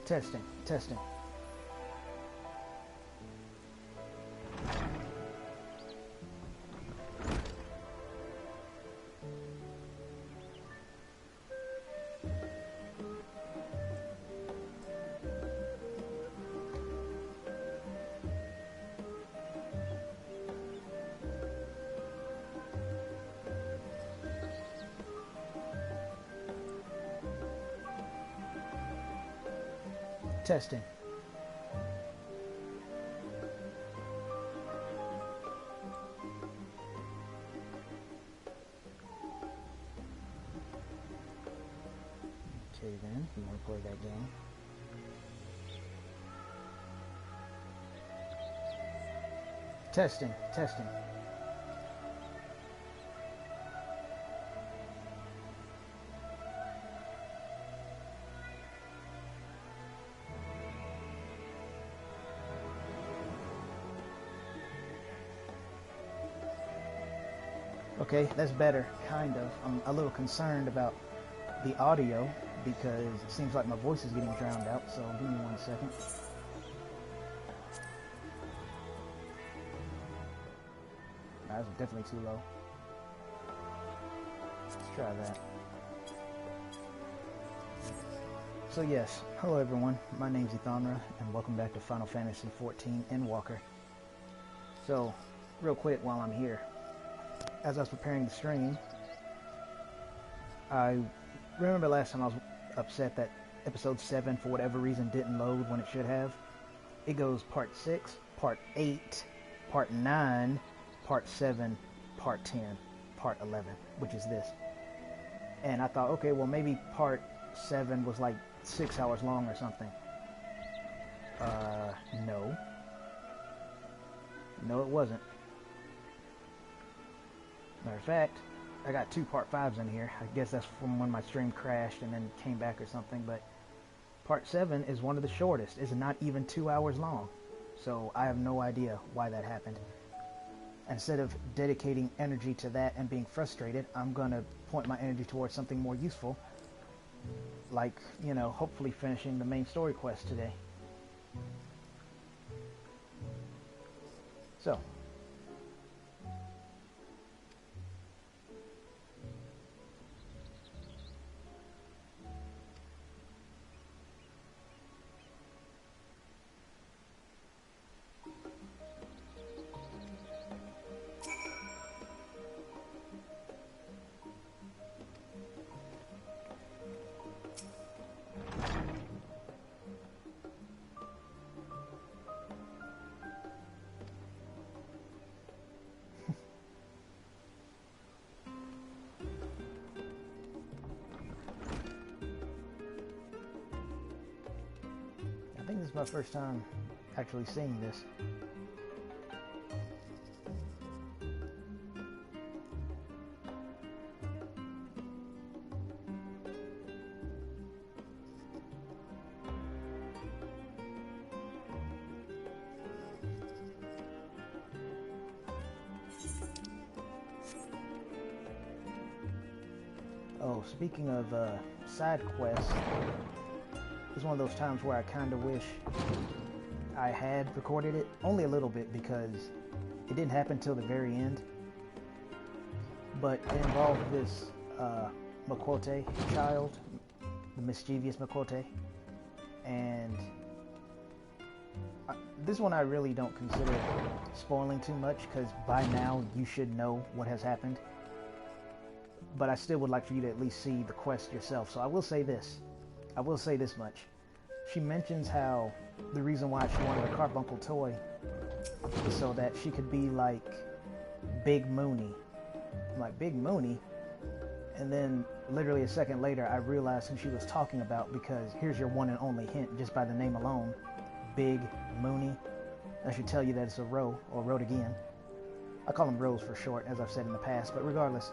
Testing, testing. Testing. Okay then, you want to play that game. Testing, testing. Okay, that's better, kind of. I'm a little concerned about the audio because it seems like my voice is getting drowned out, so give me 1 second. That was definitely too low. Let's try that. So yes, hello everyone, my name's Ethonra, and welcome back to Final Fantasy XIV Endwalker. So, real quick while I'm here, as I was preparing the stream, I remember last time I was upset that episode 7 for whatever reason didn't load when it should have. It goes part 6, part 8, part 9, part 7, part 10, part 11, which is this. And I thought, okay, well maybe part 7 was like 6 hours long or something. No. No, it wasn't. Matter of fact, I got 2 part 5s in here. I guess that's from when my stream crashed and then came back or something, but part 7 is one of the shortest. It's not even 2 hours long. So I have no idea why that happened. Instead of dedicating energy to that and being frustrated, I'm going to point my energy towards something more useful, like, you know, hopefully finishing the main story quest today. So, I think this is my first time actually seeing this. Oh, speaking of side quests, it's one of those times where I kind of wish I had recorded it, only a little bit because it didn't happen till the very end. But it involved this Makote child, the mischievous Makote, and this one I really don't consider spoiling too much because by now you should know what has happened. But I still would like for you to at least see the quest yourself. So I will say this. I will say this much. She mentions how the reason why she wanted a carbuncle toy is so that she could be like Big Mooney. I'm like, Big Mooney? And then literally a second later I realized who she was talking about, because here's your one and only hint just by the name alone. Big Mooney. That should tell you that it's a Ro, or Rode again. I call them Rose for short, as I've said in the past, but regardless,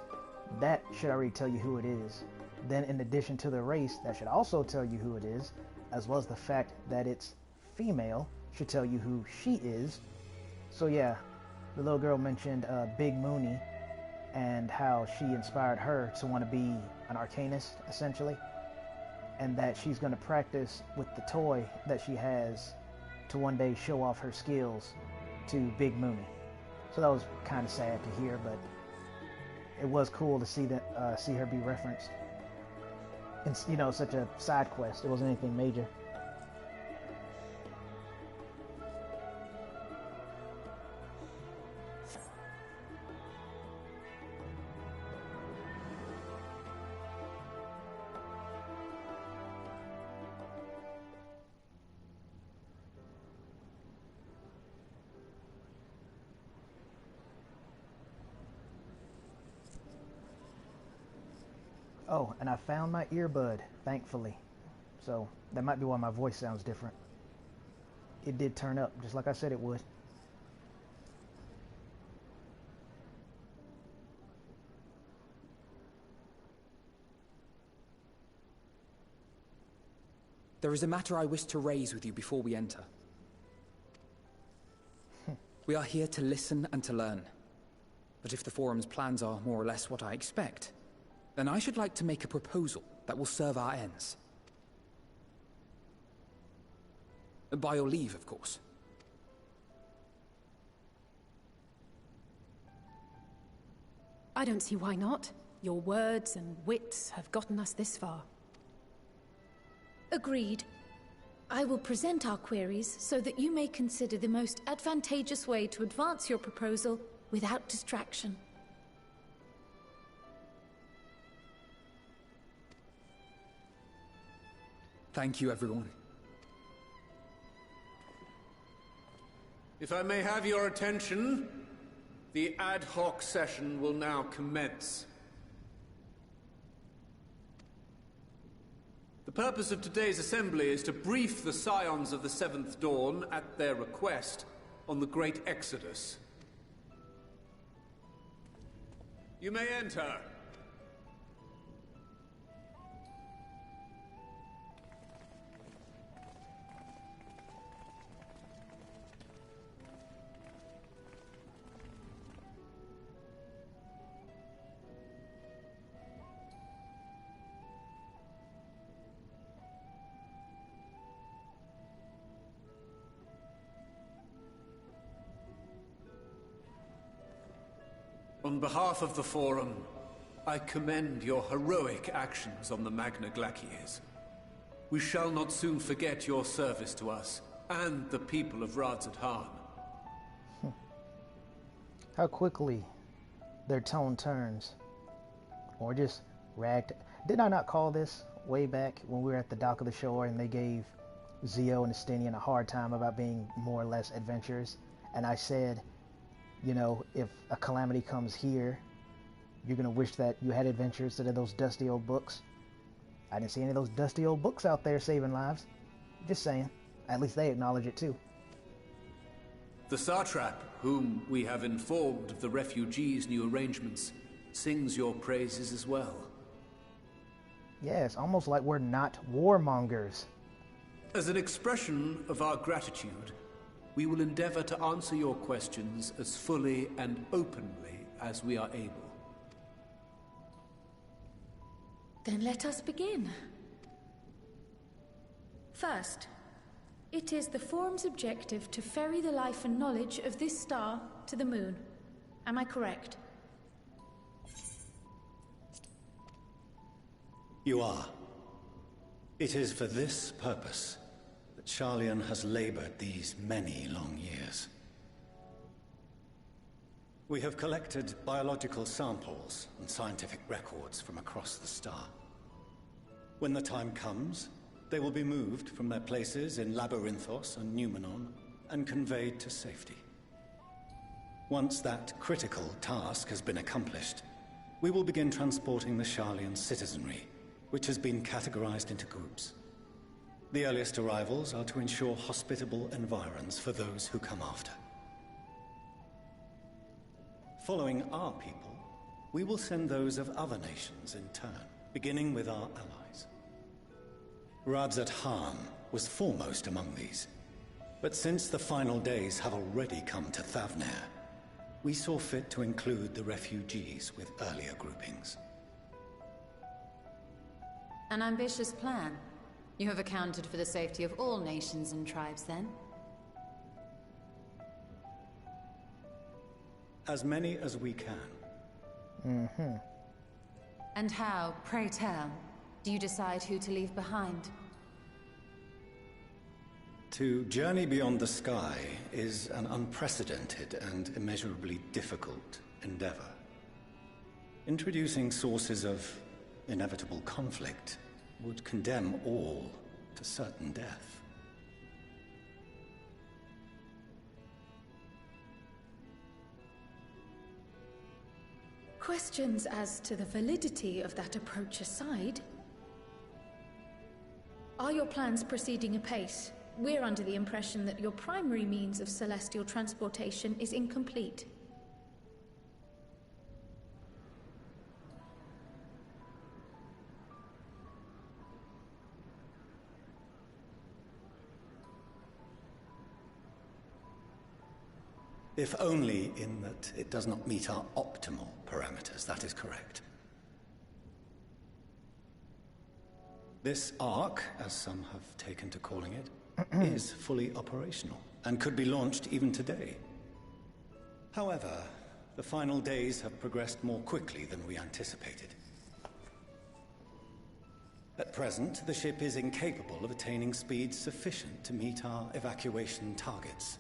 that should already tell you who it is. Then in addition to the race, that should also tell you who it is, as well as the fact that it's female should tell you who she is. So yeah, the little girl mentioned Big Mooney and how she inspired her to want to be an arcanist, essentially. and that she's going to practice with the toy that she has to one day show off her skills to Big Mooney. So that was kind of sad to hear, but it was cool to see that see her be referenced. And you know, such a side quest. It wasn't anything major. Oh, and I found my earbud, thankfully. So that might be why my voice sounds different. It did turn up, just like I said it would. There is a matter I wish to raise with you before we enter. We are here to listen and to learn. But if the Forum's plans are more or less what I expect, then I should like to make a proposal that will serve our ends. By your leave, of course. I don't see why not. Your words and wits have gotten us this far. Agreed. I will present our queries so that you may consider the most advantageous way to advance your proposal without distraction. Thank you, everyone. If I may have your attention, the ad hoc session will now commence. The purpose of today's assembly is to brief the Scions of the Seventh Dawn, at their request, on the Great Exodus. You may enter. On behalf of the Forum, I commend your heroic actions on the Magna Glaciers. We shall not soon forget your service to us, and the people of Radzat-Han. How quickly their tone turns. Or just ragged. Did I not call this way back when we were at the dock of the shore and they gave Zio and Estinian a hard time about being more or less adventurous? And I said, you know, if a calamity comes here, you're gonna wish that you had adventures instead of those dusty old books. I didn't see any of those dusty old books out there saving lives. Just saying. At least they acknowledge it too. The Satrap, whom we have informed of the refugees' new arrangements, sings your praises as well. Yeah, it's almost like we're not warmongers. As an expression of our gratitude, we will endeavor to answer your questions as fully and openly as we are able. Then let us begin. First, it is the Forum's objective to ferry the life and knowledge of this star to the moon. Am I correct? You are. It is for this purpose that Sharlayan has labored these many long years. We have collected biological samples and scientific records from across the star. When the time comes, they will be moved from their places in Labyrinthos and Numenon and conveyed to safety. Once that critical task has been accomplished, we will begin transporting the Sharlayan citizenry, which has been categorized into groups. The earliest arrivals are to ensure hospitable environs for those who come after. Following our people, we will send those of other nations in turn, beginning with our allies. Radzat-Han was foremost among these, but since the final days have already come to Thavnair, we saw fit to include the refugees with earlier groupings. An ambitious plan. You have accounted for the safety of all nations and tribes, then? As many as we can. And how, pray tell, do you decide who to leave behind? To journey beyond the sky is an unprecedented and immeasurably difficult endeavor. Introducing sources of inevitable conflict would condemn all to certain death. Questions as to the validity of that approach aside, are your plans proceeding apace? We're under the impression that your primary means of celestial transportation is incomplete. If only in that it does not meet our optimal parameters, that is correct. This Ark, as some have taken to calling it, is fully operational, and could be launched even today. However, the final days have progressed more quickly than we anticipated. At present, the ship is incapable of attaining speeds sufficient to meet our evacuation targets.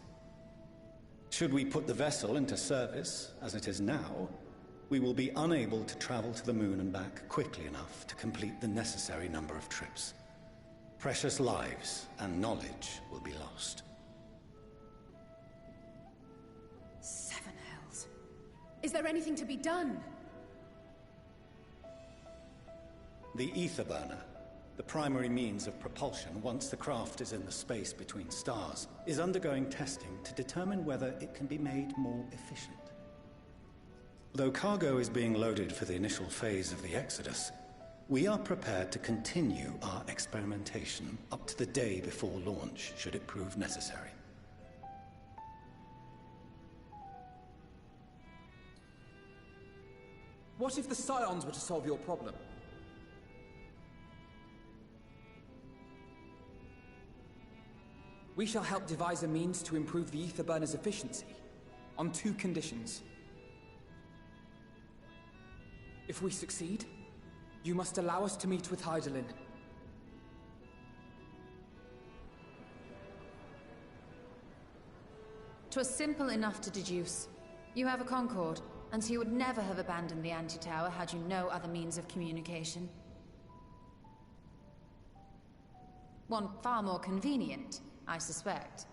Should we put the vessel into service, as it is now, we will be unable to travel to the moon and back quickly enough to complete the necessary number of trips. Precious lives and knowledge will be lost. Seven hells. Is there anything to be done? The ether burner, the primary means of propulsion once the craft is in the space between stars, is undergoing testing to determine whether it can be made more efficient. Though cargo is being loaded for the initial phase of the Exodus, we are prepared to continue our experimentation up to the day before launch, should it prove necessary. What if the Scions were to solve your problem? We shall help devise a means to improve the ether burner's efficiency, on two conditions. If we succeed, you must allow us to meet with Hydaelyn. 'Twas simple enough to deduce. You have a Concord, and so you would never have abandoned the Anti-Tower had you no other means of communication. One far more convenient, I suspect.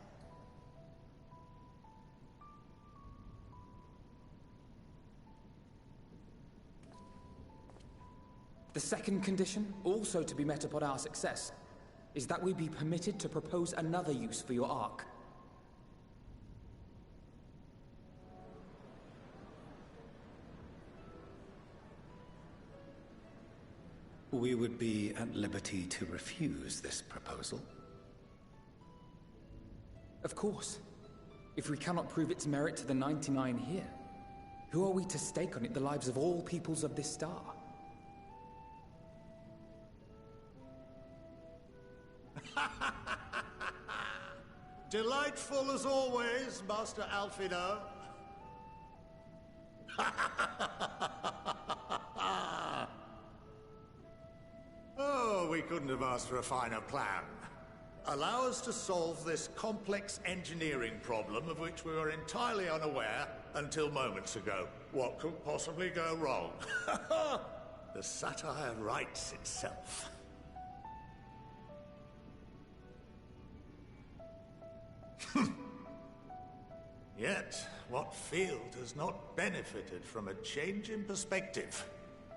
The second condition, also to be met upon our success, is that we be permitted to propose another use for your Ark. We would be at liberty to refuse this proposal. Of course. If we cannot prove its merit to the 99 here, who are we to stake on it the lives of all peoples of this star? Delightful as always, Master Alfino. Oh, we couldn't have asked for a finer plan. Allow us to solve this complex engineering problem of which we were entirely unaware until moments ago. What could possibly go wrong? The satire writes itself. Yet, what field has not benefited from a change in perspective?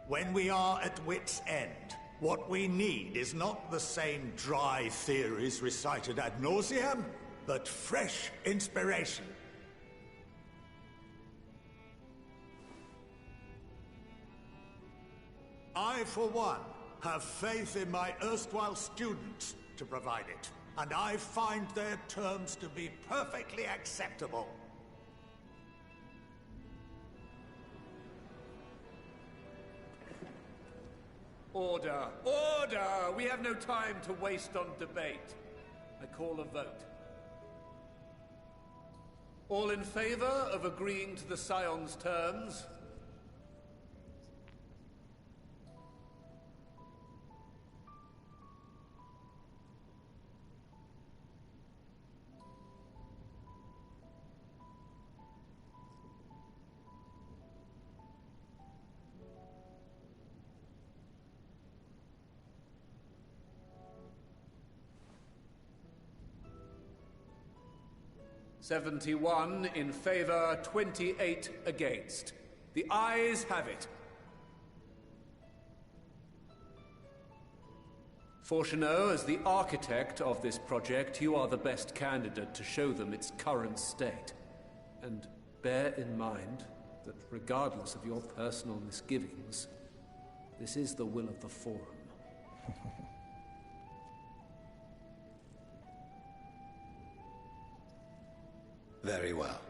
When we are at wit's end, what we need is not the same dry theories recited ad nauseam, but fresh inspiration. I, for one, have faith in my erstwhile students to provide it, and I find their terms to be perfectly acceptable. Order! Order! We have no time to waste on debate. I call a vote. All in favor of agreeing to the Scion's terms? "71 in favor, 28 against. The ayes have it. Fortuneau, as the architect of this project, you are the best candidate to show them its current state. And bear in mind that regardless of your personal misgivings, this is the will of the Forum. Very well.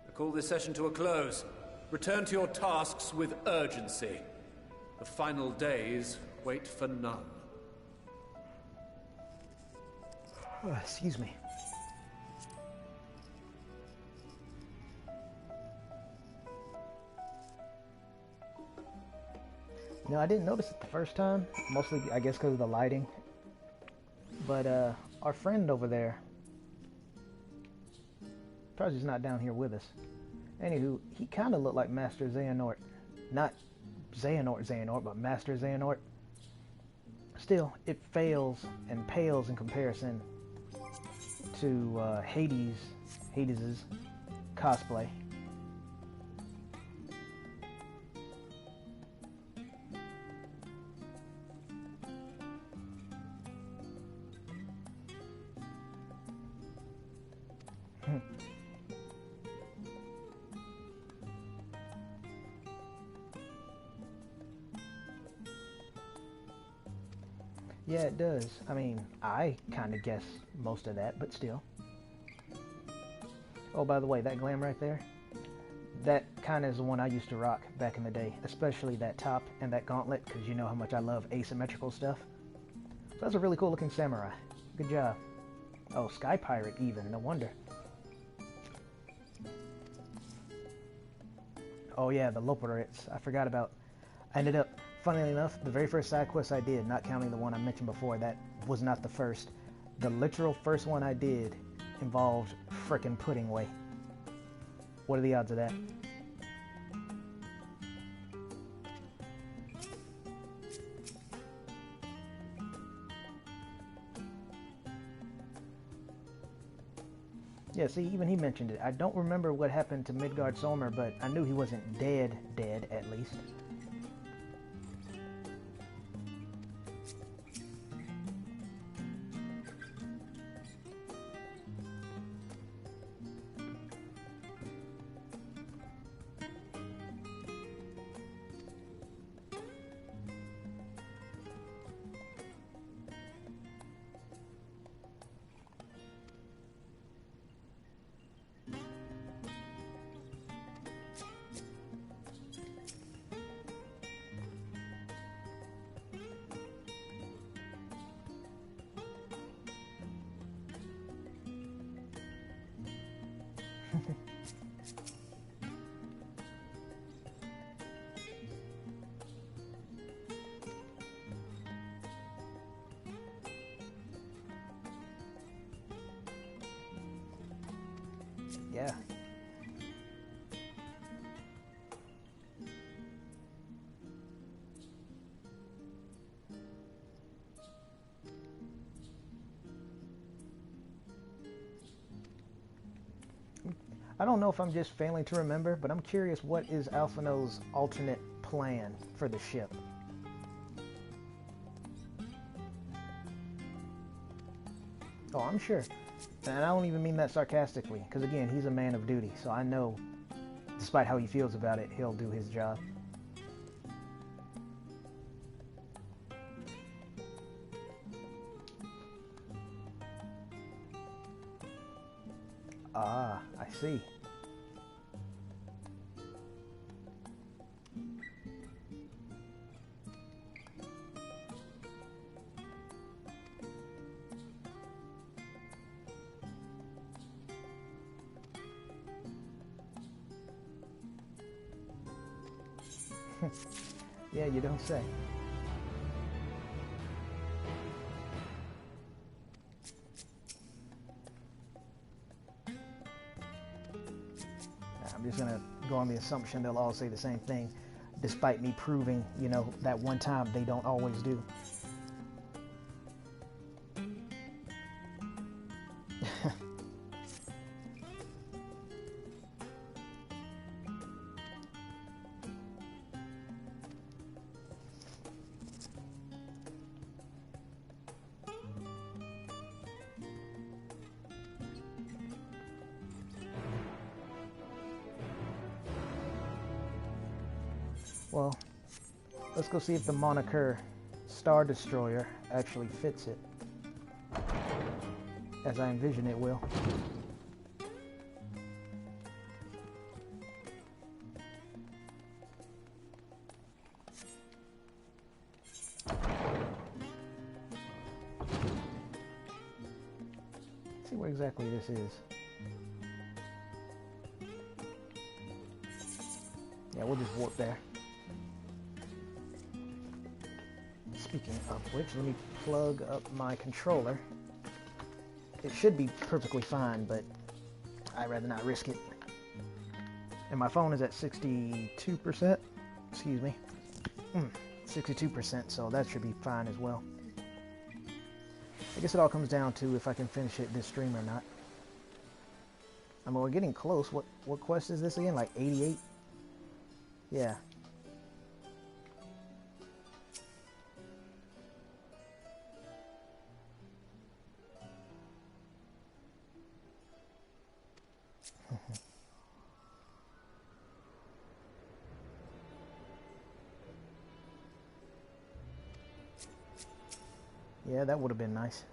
I call this session to a close. Return to your tasks with urgency. The final days wait for none. Oh, excuse me. You know, I didn't notice it the first time, mostly I guess because of the lighting. But our friend over there, probably he's not down here with us. Anywho, he kind of looked like Master Xehanort. Not Xehanort, but Master Xehanort. Still, it fails and pales in comparison to Hades's cosplay. Yeah, it does. I mean, I kind of guess most of that, but still. Oh, by the way, that glam right there, that kind of is the one I used to rock back in the day, especially that top and that gauntlet, because you know how much I love asymmetrical stuff. So that's a really cool looking samurai. Good job. Oh, Sky Pirate even, no wonder. Oh yeah, the Loporits, I forgot about. I ended up, funnily enough, the very first side quest I did, not counting the one I mentioned before, that was not the first. The literal first one I did involved frickin' Pudding Way. What are the odds of that? Yeah, see, even he mentioned it. I don't remember what happened to Midgard Solmer, but I knew he wasn't dead at least. Yeah. I don't know if I'm just failing to remember, but I'm curious, what is Alphino's alternate plan for the ship? Oh, I'm sure. And I don't even mean that sarcastically, because again, he's a man of duty, so I know, despite how he feels about it, he'll do his job. Ah, I see. Yeah, you don't say. I'm just gonna go on the assumption they'll all say the same thing, despite me proving, you know, that one time they don't always do. Well, let's go see if the moniker Star Destroyer actually fits it, as I envision it will. Let's see where exactly this is. Yeah, we'll just warp there. Speaking of which, let me plug up my controller. It should be perfectly fine, but I'd rather not risk it. And my phone is at 62%. Excuse me. 62%, so that should be fine as well. I guess it all comes down to if I can finish it this stream or not. I mean, we're getting close. What quest is this again? Like 88? Yeah. Yeah, that would have been nice.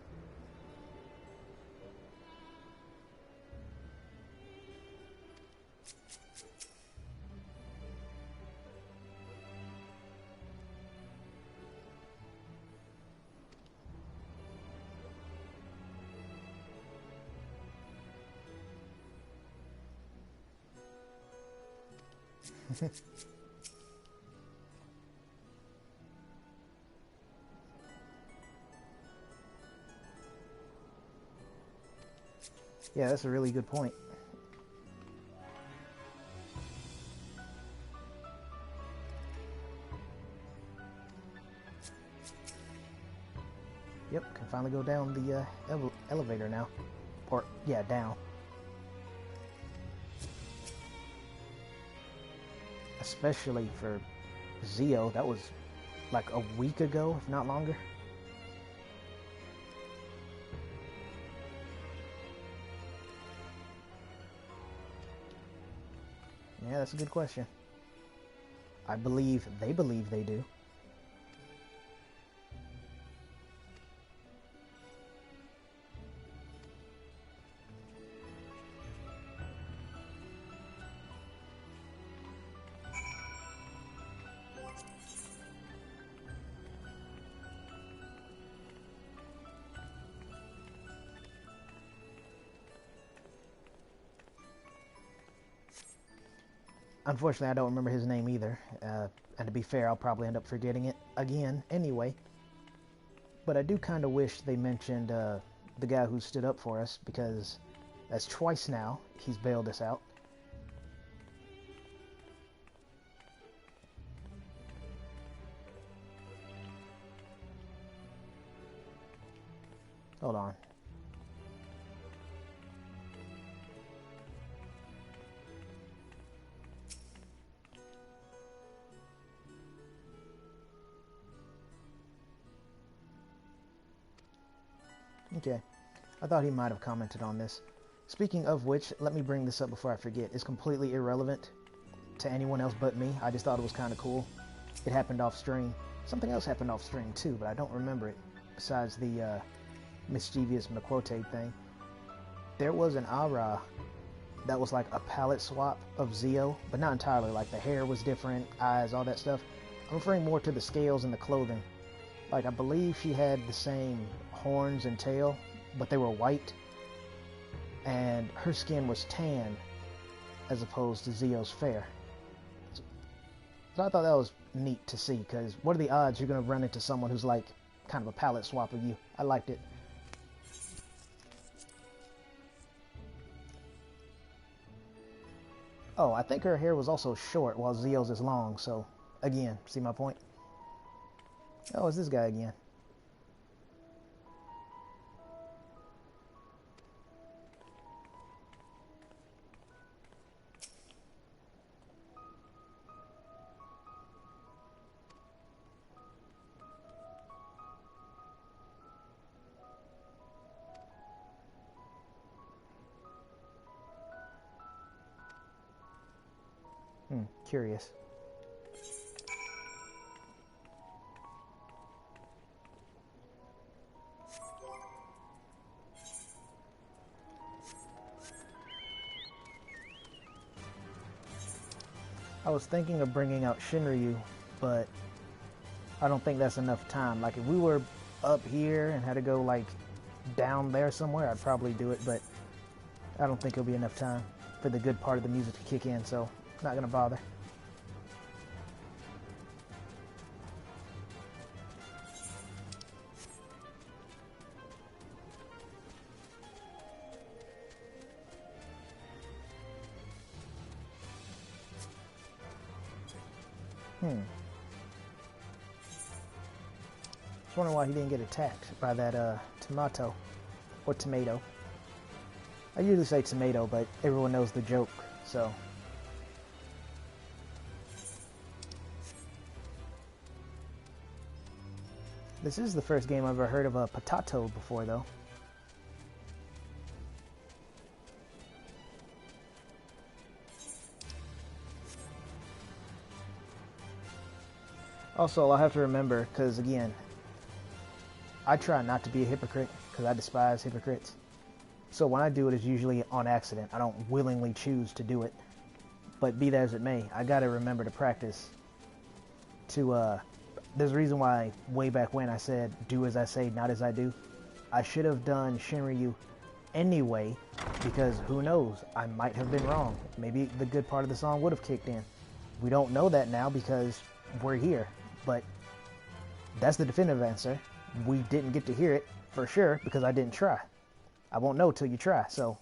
Yeah, that's a really good point. Yep, can finally go down the elevator now. Or, yeah, down. Especially for Zio, that was like a week ago, if not longer. Yeah, that's a good question. I believe they do. Unfortunately, I don't remember his name either, and to be fair, I'll probably end up forgetting it again anyway. But I do kind of wish they mentioned the guy who stood up for us, because that's twice now he's bailed us out. Hold on. Okay, I thought he might have commented on this. Speaking of which, let me bring this up before I forget. It's completely irrelevant to anyone else but me. I just thought it was kind of cool. It happened off stream. Something else happened off stream too, but I don't remember it, besides the mischievous McQuote thing. There was an Ara that was like a palette swap of Zio, but not entirely. Like the hair was different, eyes, all that stuff. I'm referring more to the scales and the clothing. Like I believe she had the same horns and tail, but they were white, and her skin was tan as opposed to Zio's fair. So I thought that was neat to see, because what are the odds you're going to run into someone who's like kind of a palette swap of you? I liked it. Oh, I think her hair was also short while Zio's is long, so again, see my point? Oh, it's this guy again. Curious. I was thinking of bringing out Shinryu, but I don't think that's enough time. Like, if we were up here and had to go, like, down there somewhere, I'd probably do it, but I don't think it'll be enough time for the good part of the music to kick in, so not gonna bother. Just wondering why he didn't get attacked by that tomato or tomato. I usually say tomato, but everyone knows the joke, so. This is the first game I've ever heard of a potato before, though. Also, I'll have to remember, because again, I try not to be a hypocrite, because I despise hypocrites. So when I do it, it's usually on accident. I don't willingly choose to do it. But be that as it may, I gotta remember to practice. There's a reason why way back when I said, do as I say, not as I do. I should have done Shinryu anyway, because who knows, I might have been wrong. Maybe the good part of the song would have kicked in. We don't know that now because we're here, but that's the definitive answer. We didn't get to hear it for sure because I didn't try. I won't know till you try, so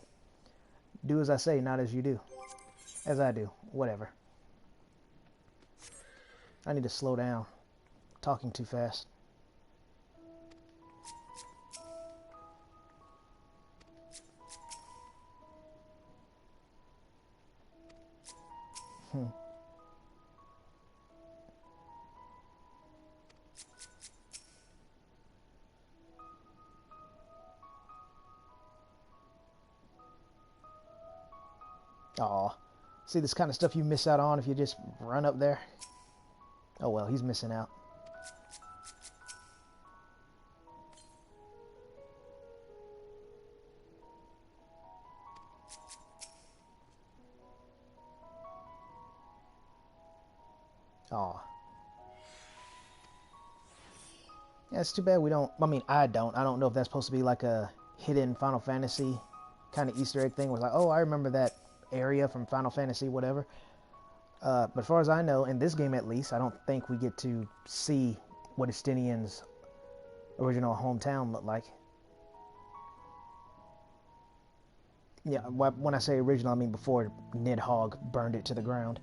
do as I say, not as you do. As I do, whatever. I need to slow down. Talking too fast. Aw. See this kind of stuff you miss out on if you just run up there? Oh well, he's missing out. Aw. Yeah, it's too bad we don't... I mean, I don't know if that's supposed to be like a hidden Final Fantasy kind of Easter egg thing where it's like, oh, I remember that area from Final Fantasy, whatever. But as far as I know, in this game at least, I don't think we get to see what Estinian's original hometown looked like. Yeah, when I say original, I mean before Nidhogg burned it to the ground.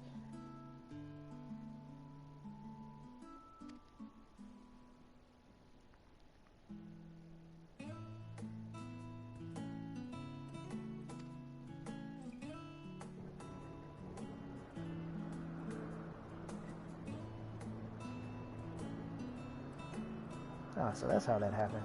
Ah, so that's how that happened.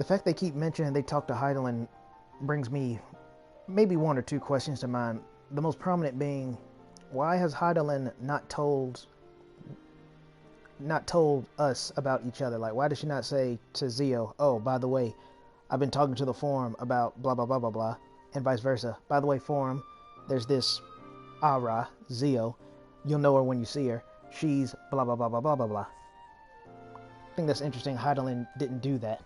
fact they keep mentioning they talk to Heidelin brings me maybe one or two questions to mind. The most prominent being, why has Heidelin not told us about each other? Like, why did she not say to Zio, oh, by the way, I've been talking to the Forum about blah, blah, blah, blah, blah, and vice versa. By the way, Forum, there's this Ara, Zio. You'll know her when you see her. She's blah, blah, blah, blah, blah, blah, blah. I think that's interesting. Heidelin didn't do that.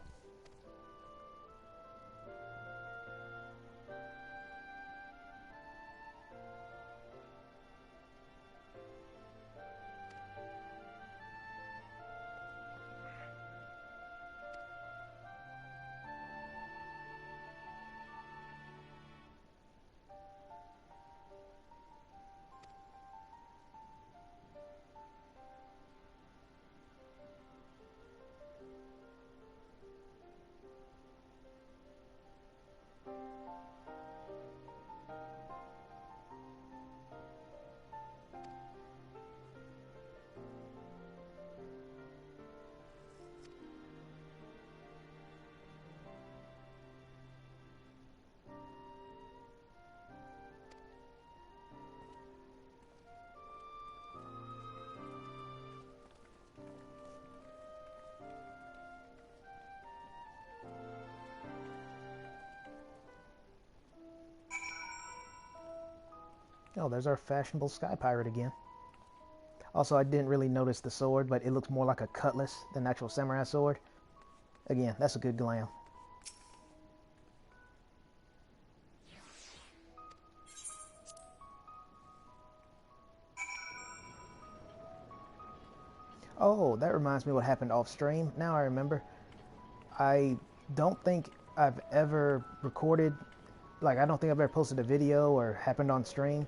Oh, there's our fashionable sky pirate again. Also, I didn't really notice the sword, but it looks more like a cutlass than an actual samurai sword. Again, that's a good glam. Oh, that reminds me what happened off stream. Now I remember. I don't think I've ever recorded, like I don't think I've ever posted a video or happened on stream.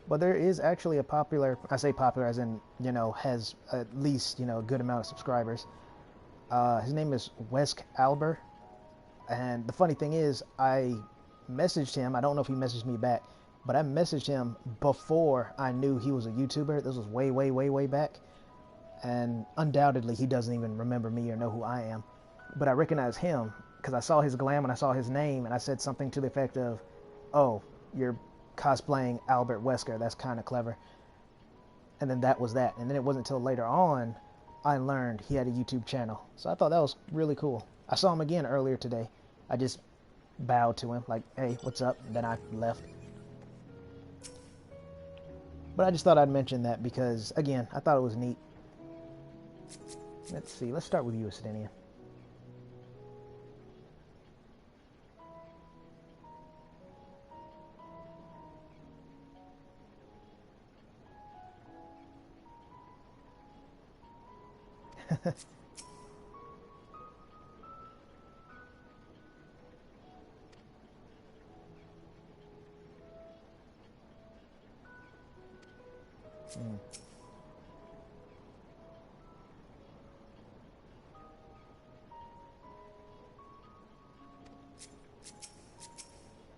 But there is actually a popular, I say popular as in, you know, has at least, you know, a good amount of subscribers. His name is Wesk Alber. And the funny thing is, I messaged him. I don't know if he messaged me back, but I messaged him before I knew he was a YouTuber. This was way, way, way, way back. And undoubtedly, he doesn't even remember me or know who I am. But I recognize him because I saw his glam and I saw his name, and I said something to the effect of, oh, you're cosplaying Albert Wesker, that's kind of clever. And then that was that. And then it wasn't until later on I learned he had a YouTube channel. So I thought that was really cool. I saw him again earlier today. I just bowed to him like, hey, what's up? And then I left. But I just thought I'd mention that because, again, I thought it was neat. Let's see. Let's start with you, Sedinian.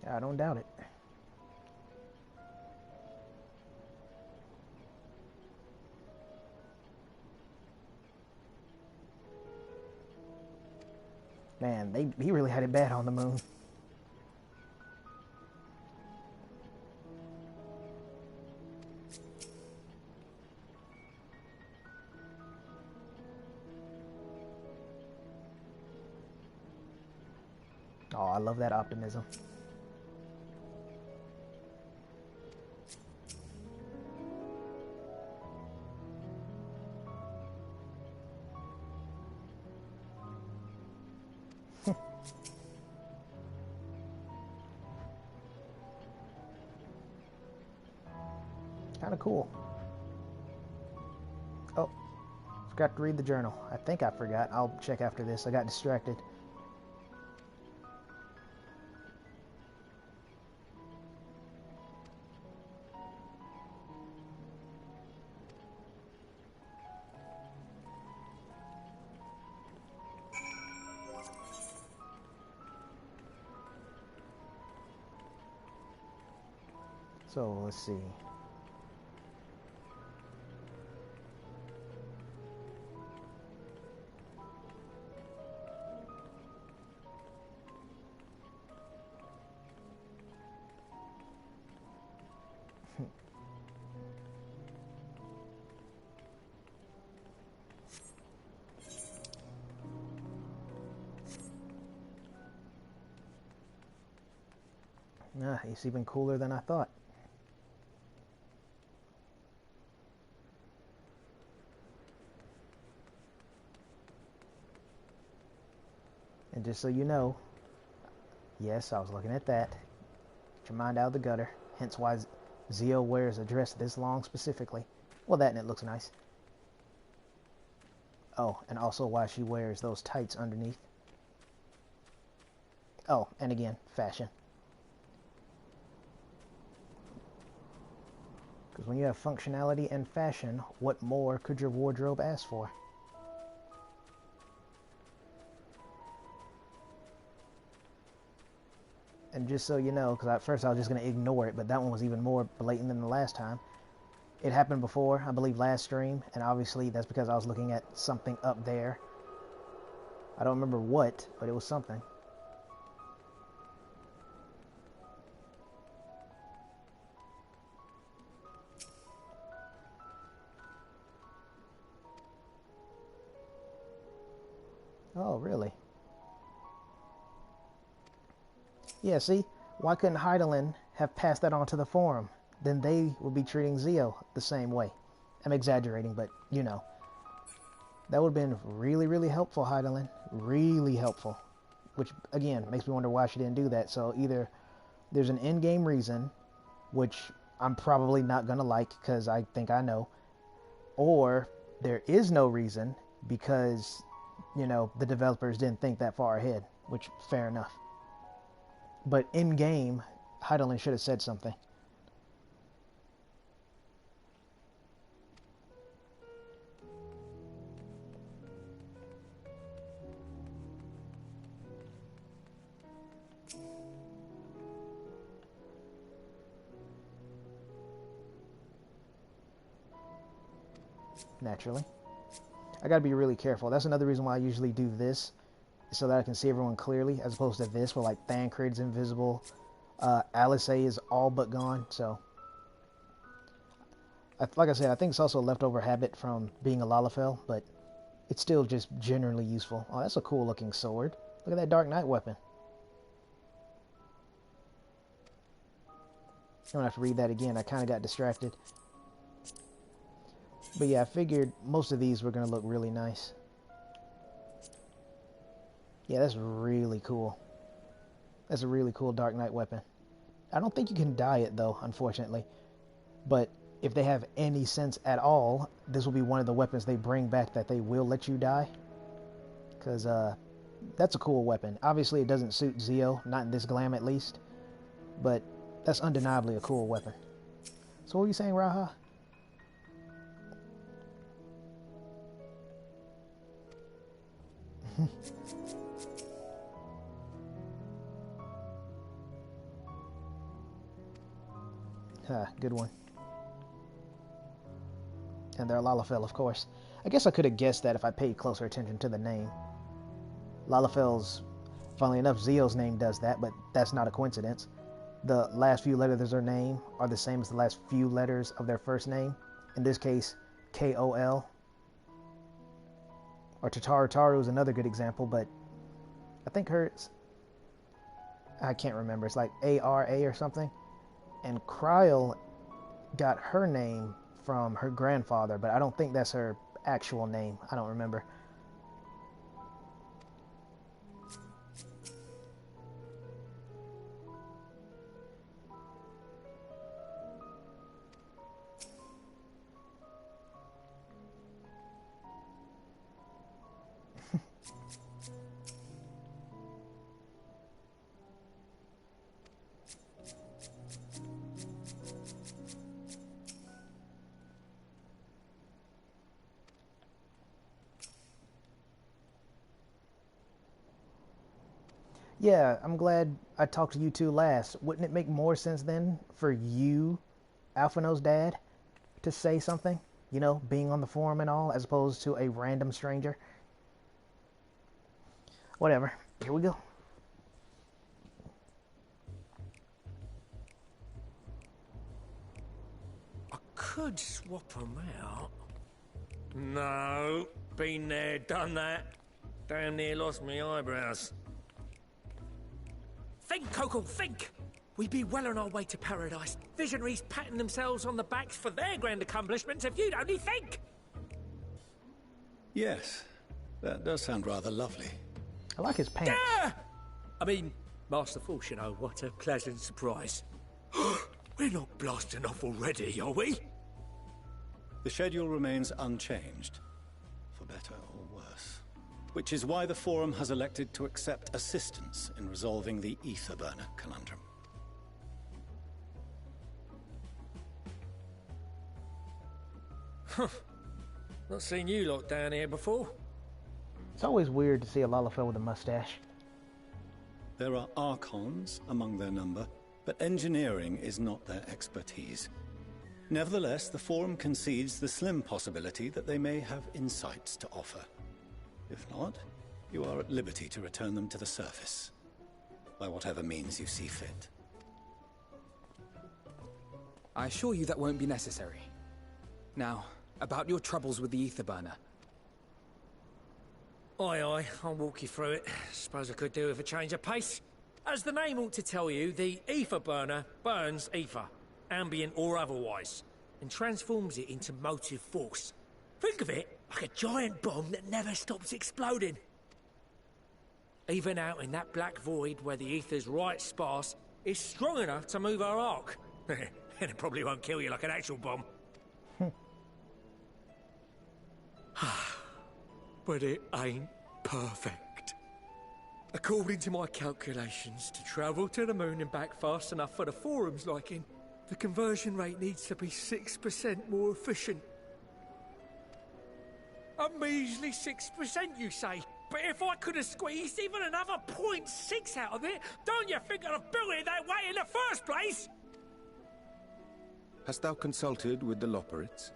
I don't doubt it. Man, he really had it bad on the moon. Oh, I love that optimism. Kind of cool. Oh, forgot to read the journal. I think I forgot. I'll check after this. I got distracted. So, let's see. It's even cooler than I thought. And just so you know, yes, I was looking at that. Get your mind out of the gutter. Hence why Zio wears a dress this long specifically. Well, that and it looks nice. Oh, and also why she wears those tights underneath. Oh, and again, fashion. Because when you have functionality and fashion, what more could your wardrobe ask for? And just so you know, because at first I was just going to ignore it, but that one was even more blatant than the last time. It happened before, I believe last stream, and obviously that's because I was looking at something up there. I don't remember what, but it was something. Oh, really? Yeah, see? Why couldn't Heidelin have passed that on to the forum? Then they would be treating Zio the same way. I'm exaggerating, but you know. That would have been really, really helpful, Heidelin. Really helpful. Which, again, makes me wonder why she didn't do that. So either there's an in-game reason, which I'm probably not going to like because I think I know, or there is no reason because, you know, the developers didn't think that far ahead, which, fair enough. But in-game, Heidelin should have said something. Naturally. I gotta be really careful. That's another reason why I usually do this, so that I can see everyone clearly, as opposed to this, where like Thancred's invisible, Alice is all but gone. So, like I said, I think it's also a leftover habit from being a Lalafell, but it's still just generally useful. Oh, that's a cool looking sword. Look at that Dark Knight weapon. I don't have to read that again. I kind of got distracted. But yeah, I figured most of these were going to look really nice. Yeah, that's really cool. That's a really cool Dark Knight weapon. I don't think you can dye it, though, unfortunately. But if they have any sense at all, this will be one of the weapons they bring back that they will let you dye. Because that's a cool weapon. Obviously, it doesn't suit Zio, not in this glam at least. But that's undeniably a cool weapon. So what were you saying, Raha? Good one. And they're Lalafell, of course. I guess I could have guessed that if I paid closer attention to the name. Lalafell's, funnily enough, Zio's name does that, but that's not a coincidence. The last few letters of their name are the same as the last few letters of their first name. In this case, K-O-L. Or Tataru Taru is another good example, but I think hers, I can't remember. It's like A-R-A or something. And Kryl got her name from her grandfather, but I don't think that's her actual name. I don't remember. Yeah, I'm glad I talked to you two last. Wouldn't it make more sense then for you, Alphino's dad, to say something? You know, being on the forum and all, as opposed to a random stranger? Whatever. Here we go. I could swap them out. No, been there, done that. Damn near lost me eyebrows. Think, Coco, think! we'd be well on our way to paradise. Visionaries patting themselves on the backs for their grand accomplishments if you'd only think! Yes, that does sound rather lovely. I like his pants. Yeah! I mean, masterful, you know, what a pleasant surprise. We're not blasting off already, are we? The schedule remains unchanged, for better or worse. Which is why the Forum has elected to accept assistance in resolving the ether burner conundrum. Not seen you lot down here before. It's always weird to see a Lalafell with a mustache. There are Archons among their number, but engineering is not their expertise. Nevertheless, the Forum concedes the slim possibility that they may have insights to offer. If not, you are at liberty to return them to the surface, by whatever means you see fit. I assure you that won't be necessary. Now, about your troubles with the ether burner. Aye, I'll walk you through it. Suppose I could do with a change of pace. As the name ought to tell you, the ether burner burns ether, ambient or otherwise, and transforms it into motive force. Think of it like a giant bomb that never stops exploding. Even out in that black void where the ether's right sparse, it's strong enough to move our arc. And it probably won't kill you like an actual bomb. But it ain't perfect. According to my calculations, to travel to the moon and back fast enough for the Forum's liking, the conversion rate needs to be 6% more efficient. A measly 6%, you say? But if I could have squeezed even another 0.6 out of it, don't you think I'd have built it that way in the first place? Hast thou consulted with the Loperites?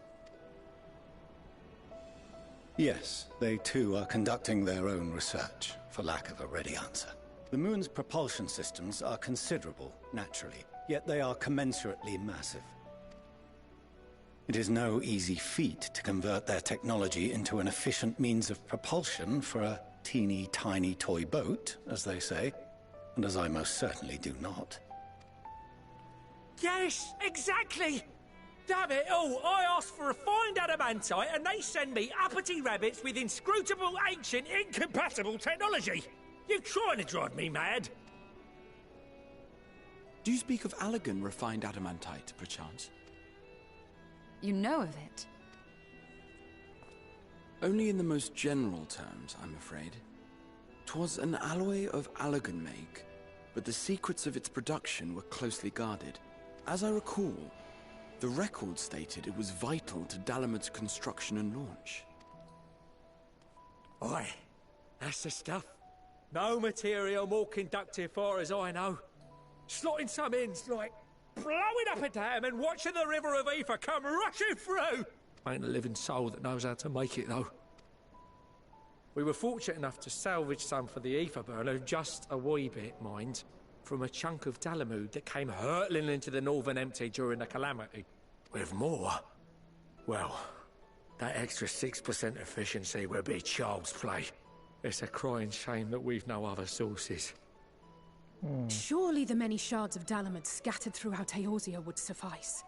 Yes, they too are conducting their own research, for lack of a ready answer. The moon's propulsion systems are considerable, naturally, yet they are commensurately massive. It is no easy feat to convert their technology into an efficient means of propulsion for a teeny tiny toy boat, as they say, and as I most certainly do not. Yes, exactly! Damn it all, I asked for refined adamantite and they send me uppity rabbits with inscrutable, ancient, incompatible technology! You're trying to drive me mad! Do you speak of Allegan refined adamantite, perchance? You know of it? Only in the most general terms, I'm afraid. 'Twas an alloy of Allegan make, but the secrets of its production were closely guarded. As I recall, the record stated it was vital to Dalamud's construction and launch. Aye, that's the stuff. No material more conductive far as I know. Slotting some ends like blowing up a dam and watching the river of ether come rushing through. Ain't a living soul that knows how to make it though. We were fortunate enough to salvage some for the ether burner, just a wee bit, mind, from a chunk of Dalamud that came hurtling into the Northern Empty during the calamity. With more, well, that extra 6% efficiency would be child's play. It's a crying shame that we've no other sources. Surely the many shards of Dalamud scattered throughout Eorzea would suffice.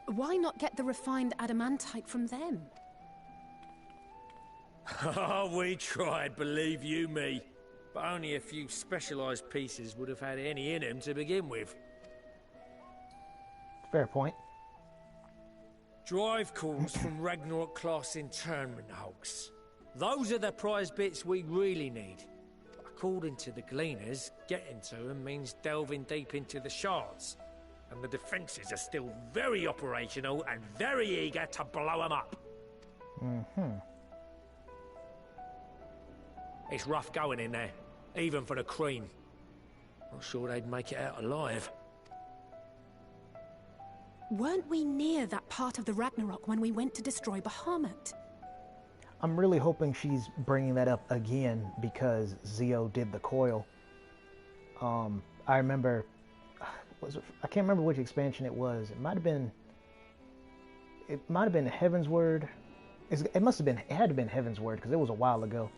Why not get the refined adamantite from them? Oh, we tried, believe you me. But only a few specialised pieces would have had any in them to begin with. Fair point. Drive cores from Ragnarok-class internment hulks. Those are the prize bits we really need. But according to the Gleaners, getting to them means delving deep into the shards. And the defences are still very operational and very eager to blow them up. It's rough going in there, even for the Cream. Not sure they'd make it out alive. Weren't we near that part of the Ragnarok when we went to destroy Bahamut? I'm really hoping she's bringing that up again because Zio did the coil. I remember, I can't remember which expansion it was. It might have been Heaven's Word. It had to have been Heaven's Word because it was a while ago.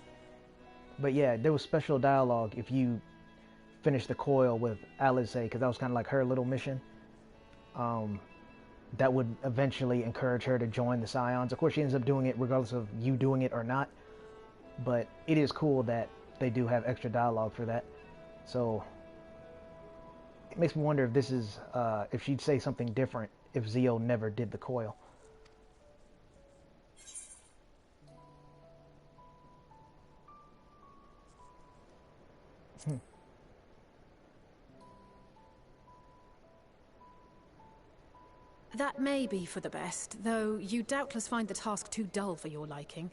But yeah, there was special dialogue if you finish the coil with Alice, because that was kind of like her little mission. That would eventually encourage her to join the Scions. Of course, she ends up doing it regardless of you doing it or not. But it is cool that they do have extra dialogue for that. So it makes me wonder if this is, if she'd say something different if Zio never did the coil. That may be for the best, though you doubtless find the task too dull for your liking.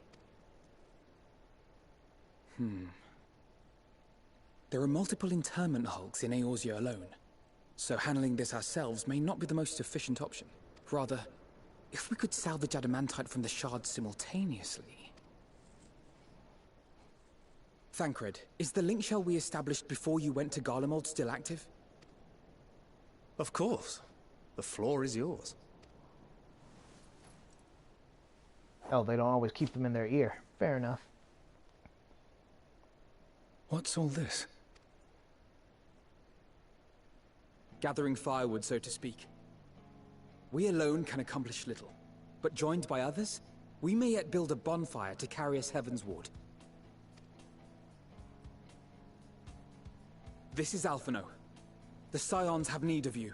There are multiple internment hulks in Eorzea alone, so handling this ourselves may not be the most efficient option. Rather, if we could salvage adamantite from the shards simultaneously... Thancred, is the link shell we established before you went to Garlemald still active? Of course. The floor is yours. Oh, they don't always keep them in their ear. Fair enough. What's all this? Gathering firewood, so to speak. We alone can accomplish little, but joined by others, we may yet build a bonfire to carry us heavensward. This is Alphino. The Scions have need of you.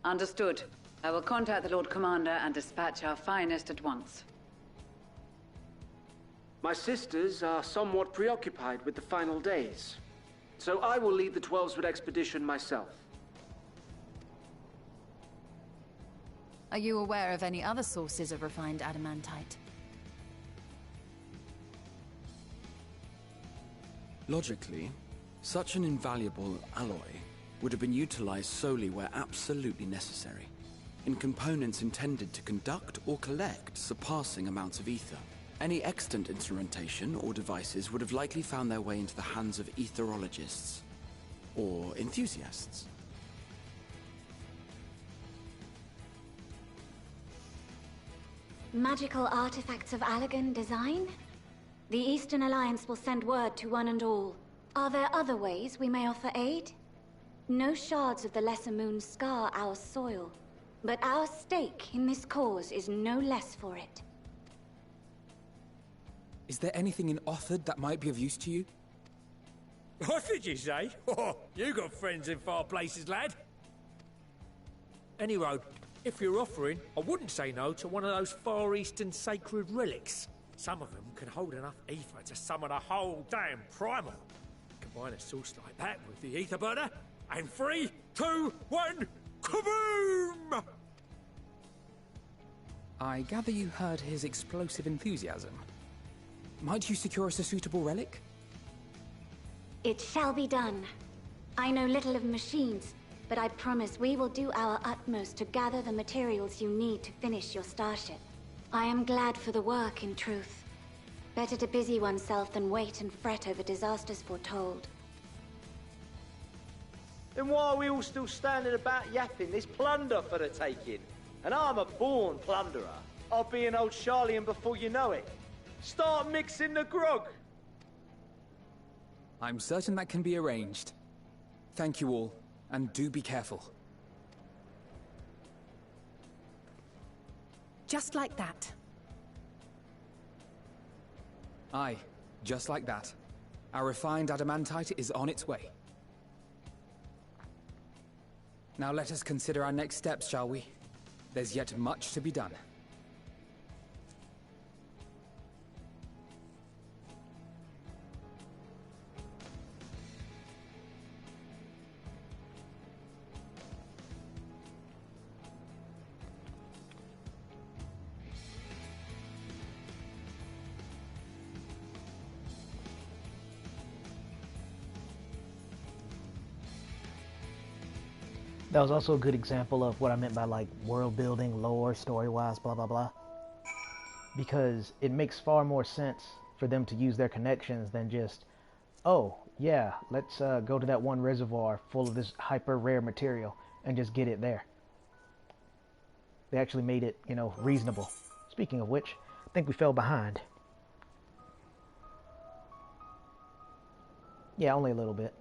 Understood. I will contact the Lord Commander and dispatch our finest at once. My sisters are somewhat preoccupied with the final days, so I will lead the 12-Wood expedition myself. Are you aware of any other sources of refined adamantite? Logically, such an invaluable alloy would have been utilized solely where absolutely necessary, in components intended to conduct or collect surpassing amounts of ether. Any extant instrumentation or devices would have likely found their way into the hands of etherologists, or enthusiasts. Magical artifacts of Allagan design? The Eastern Alliance will send word to one and all. Are there other ways we may offer aid? No shards of the Lesser Moon scar our soil, but our stake in this cause is no less for it. Is there anything in Othard that might be of use to you? What did you say? Oh, you got friends in far places, lad. Anyway, if you're offering, I wouldn't say no to one of those Far Eastern sacred relics. Some of them can hold enough ether to summon a whole damn primal. Combine a source like that with the ether burner, and 3, 2, 1, kaboom! I gather you heard his explosive enthusiasm. Might you secure us a suitable relic? It shall be done. I know little of machines, but I promise we will do our utmost to gather the materials you need to finish your starship. I am glad for the work, in truth. Better to busy oneself than wait and fret over disasters foretold. Then why are we all still standing about yapping? There's plunder for the taking. And I'm a born plunderer. I'll be an old Charlian before you know it. Start mixing the grog! I'm certain that can be arranged. Thank you all, and do be careful. Just like that. Aye, just like that. Our refined adamantite is on its way. Now let us consider our next steps, shall we? There's yet much to be done. That was also a good example of what I meant by like world building, lore, story-wise, blah, blah, blah. Because it makes far more sense for them to use their connections than just, oh, yeah, let's go to that one reservoir full of this hyper rare material and just get it there. They actually made it, you know, reasonable. Speaking of which, I think we fell behind. Yeah, only a little bit.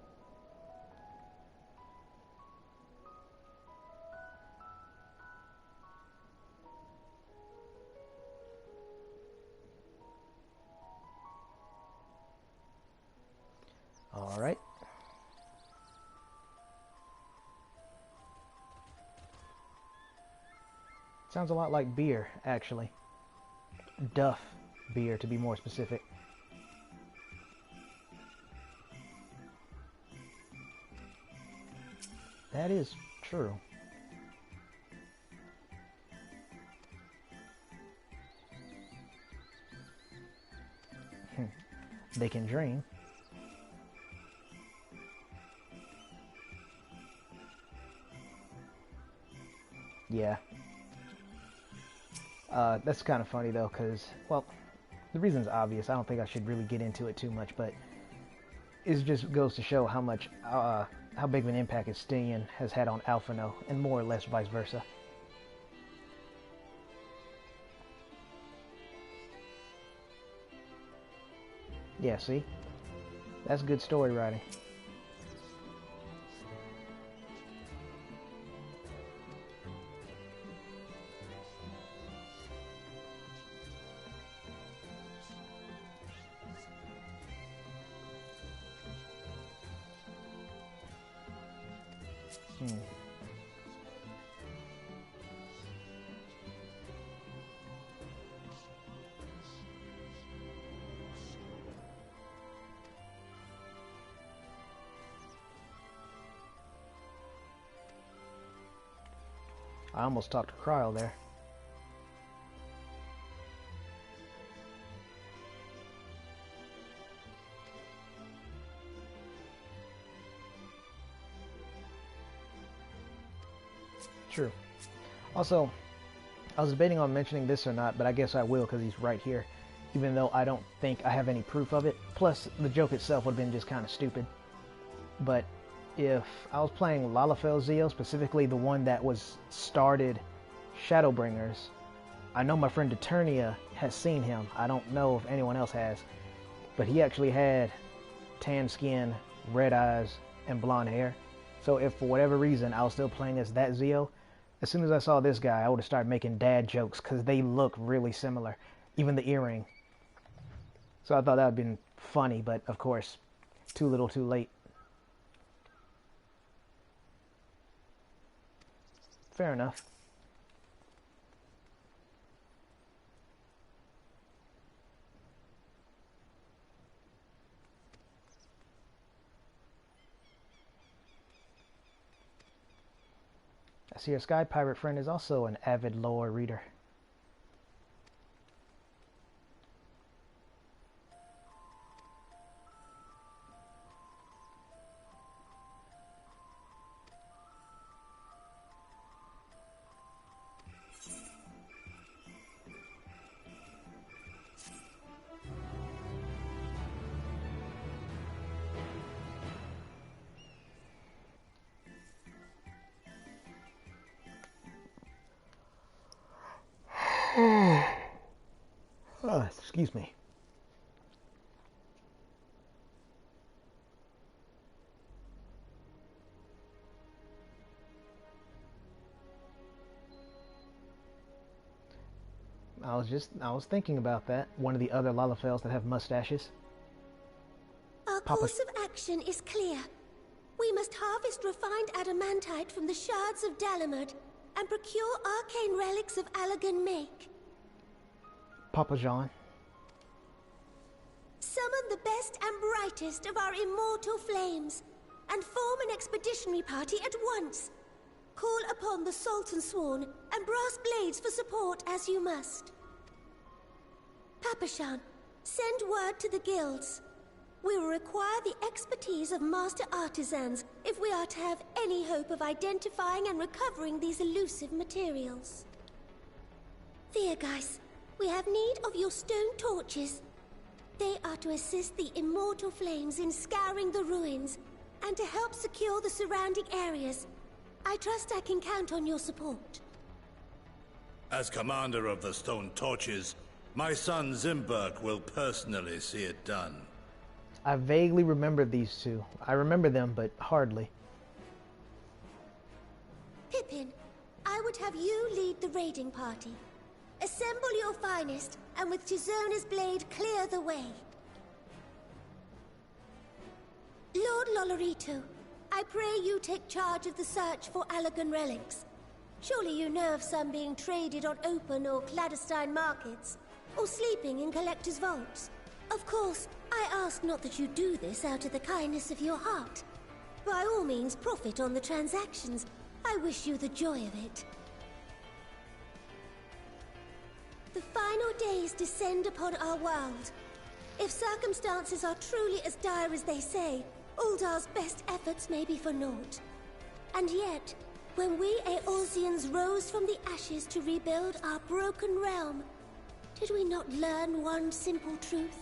All right. Sounds a lot like beer, actually. Duff beer, to be more specific. That is true. They can dream. Yeah. That's kind of funny though, because, well, the reason's obvious. I don't think I should really get into it too much, but it just goes to show how much, how big of an impact Estinian has had on Alphino, and more or less vice versa. Yeah, see? That's good story writing. I almost talked to Cryle there. True. Also, I was debating on mentioning this or not, but I guess I will because he's right here, even though I don't think I have any proof of it. Plus, the joke itself would have been just kind of stupid. But if I was playing Lalafell Zeo, specifically the one that was started Shadowbringers, I know my friend Eternia has seen him. I don't know if anyone else has, but he actually had tan skin, red eyes, and blonde hair. So if for whatever reason I was still playing as that Zeo, as soon as I saw this guy, I would have started making dad jokes because they look really similar, even the earring. So I thought that would have been funny, but of course, too little too late. Fair enough. I see your Sky Pirate friend is also an avid lore reader. Excuse me. I was thinking about that. One of the other Lalafells that have mustaches. Our course of action is clear. We must harvest refined adamantite from the shards of Dalamud and procure arcane relics of Allagan make. Papa Jean. Summon the best and brightest of our immortal flames, and form an expeditionary party at once. Call upon the Sultan Sworn and Brass Blades for support as you must. Papashan, send word to the guilds. We will require the expertise of master artisans if we are to have any hope of identifying and recovering these elusive materials. Thiergeist, we have need of your stone torches. They are to assist the immortal flames in scouring the ruins, and to help secure the surrounding areas. I trust I can count on your support. As commander of the Stone Torches, my son Zimberk will personally see it done. I vaguely remember these two. I remember them, but hardly. Pippin, I would have you lead the raiding party. Assemble your finest, and with Tizona's blade, clear the way. Lord Lolorito, I pray you take charge of the search for Allagan relics. Surely you know of some being traded on open or clandestine markets, or sleeping in collectors' vaults. Of course, I ask not that you do this out of the kindness of your heart. By all means, profit on the transactions. I wish you the joy of it. The final days descend upon our world. If circumstances are truly as dire as they say, Uldar's best efforts may be for naught. And yet, when we Eorzeans rose from the ashes to rebuild our broken realm, did we not learn one simple truth?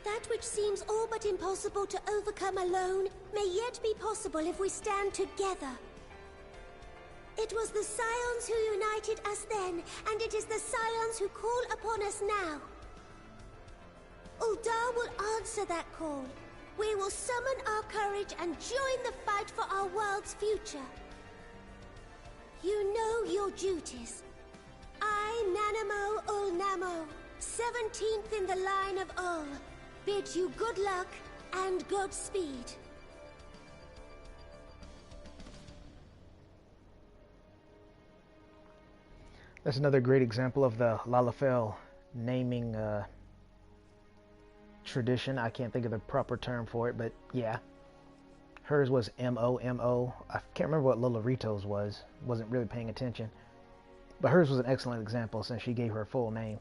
That which seems all but impossible to overcome alone may yet be possible if we stand together. It was the Scions who united us then, and it is the Scions who call upon us now. Uldar will answer that call. We will summon our courage and join the fight for our world's future. You know your duties. I, Nanamo Ulnamo, 17th in the line of Ul, bid you good luck and Godspeed. That's another great example of the Lalafell naming tradition. I can't think of the proper term for it, but yeah. Hers was M-O-M-O. I can't remember what Lolorito's was. Wasn't really paying attention. But hers was an excellent example since she gave her full name.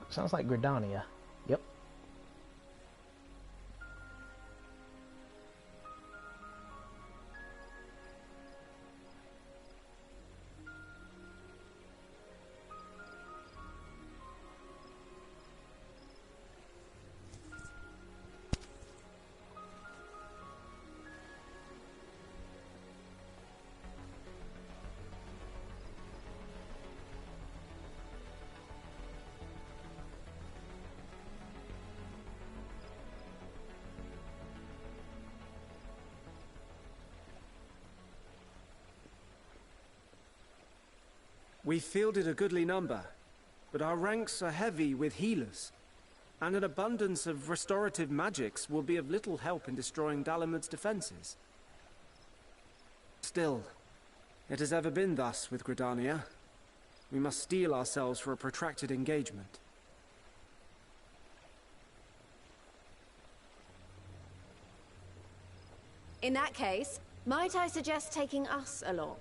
Sounds like Gridania. Yep. We fielded a goodly number, but our ranks are heavy with healers, and an abundance of restorative magics will be of little help in destroying Dalamud's defenses. Still, it has ever been thus with Gridania. We must steel ourselves for a protracted engagement. In that case, might I suggest taking us along?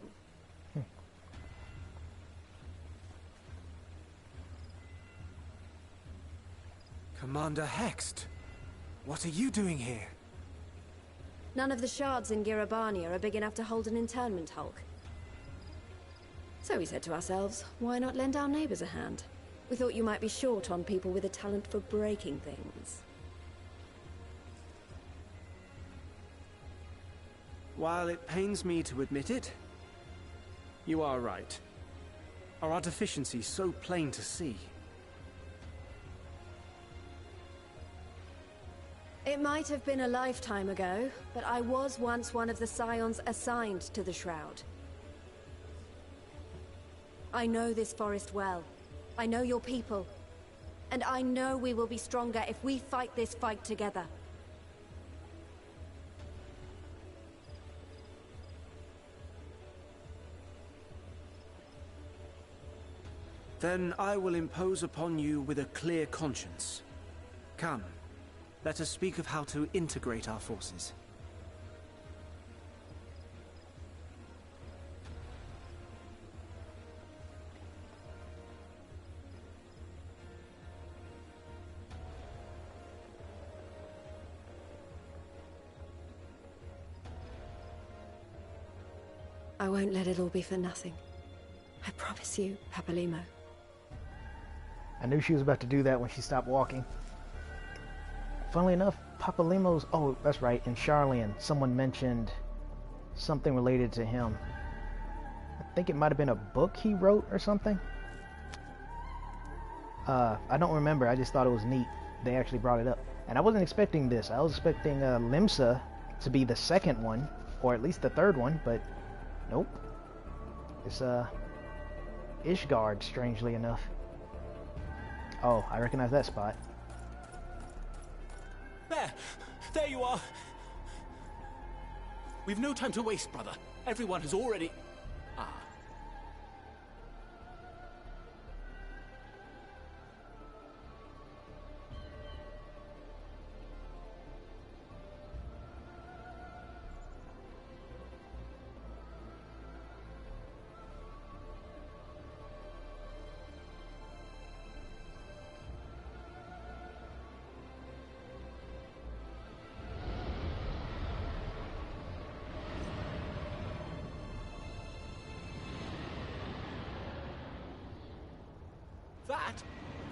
Commander Hext, what are you doing here? None of the shards in Girabania are big enough to hold an internment hulk. So we said to ourselves, why not lend our neighbors a hand? We thought you might be short on people with a talent for breaking things. While it pains me to admit it, you are right. Are our deficiencies so plain to see? It might have been a lifetime ago, but I was once one of the Scions assigned to the Shroud. I know this forest well. I know your people. And I know we will be stronger if we fight this fight together. Then I will impose upon you with a clear conscience. Come. Let us speak of how to integrate our forces. I won't let it all be for nothing. I promise you, Papalimo. I knew she was about to do that when she stopped walking. Funnily enough, Papalimos. Oh, that's right. In Charlian, someone mentioned something related to him. I think it might have been a book he wrote or something. I don't remember. I just thought it was neat. They actually brought it up. And I wasn't expecting this. I was expecting Limsa to be the second one, or at least the third one, but nope. It's Ishgard, strangely enough. Oh, I recognize that spot. There you are. We've no time to waste, brother. Everyone has already... Ah.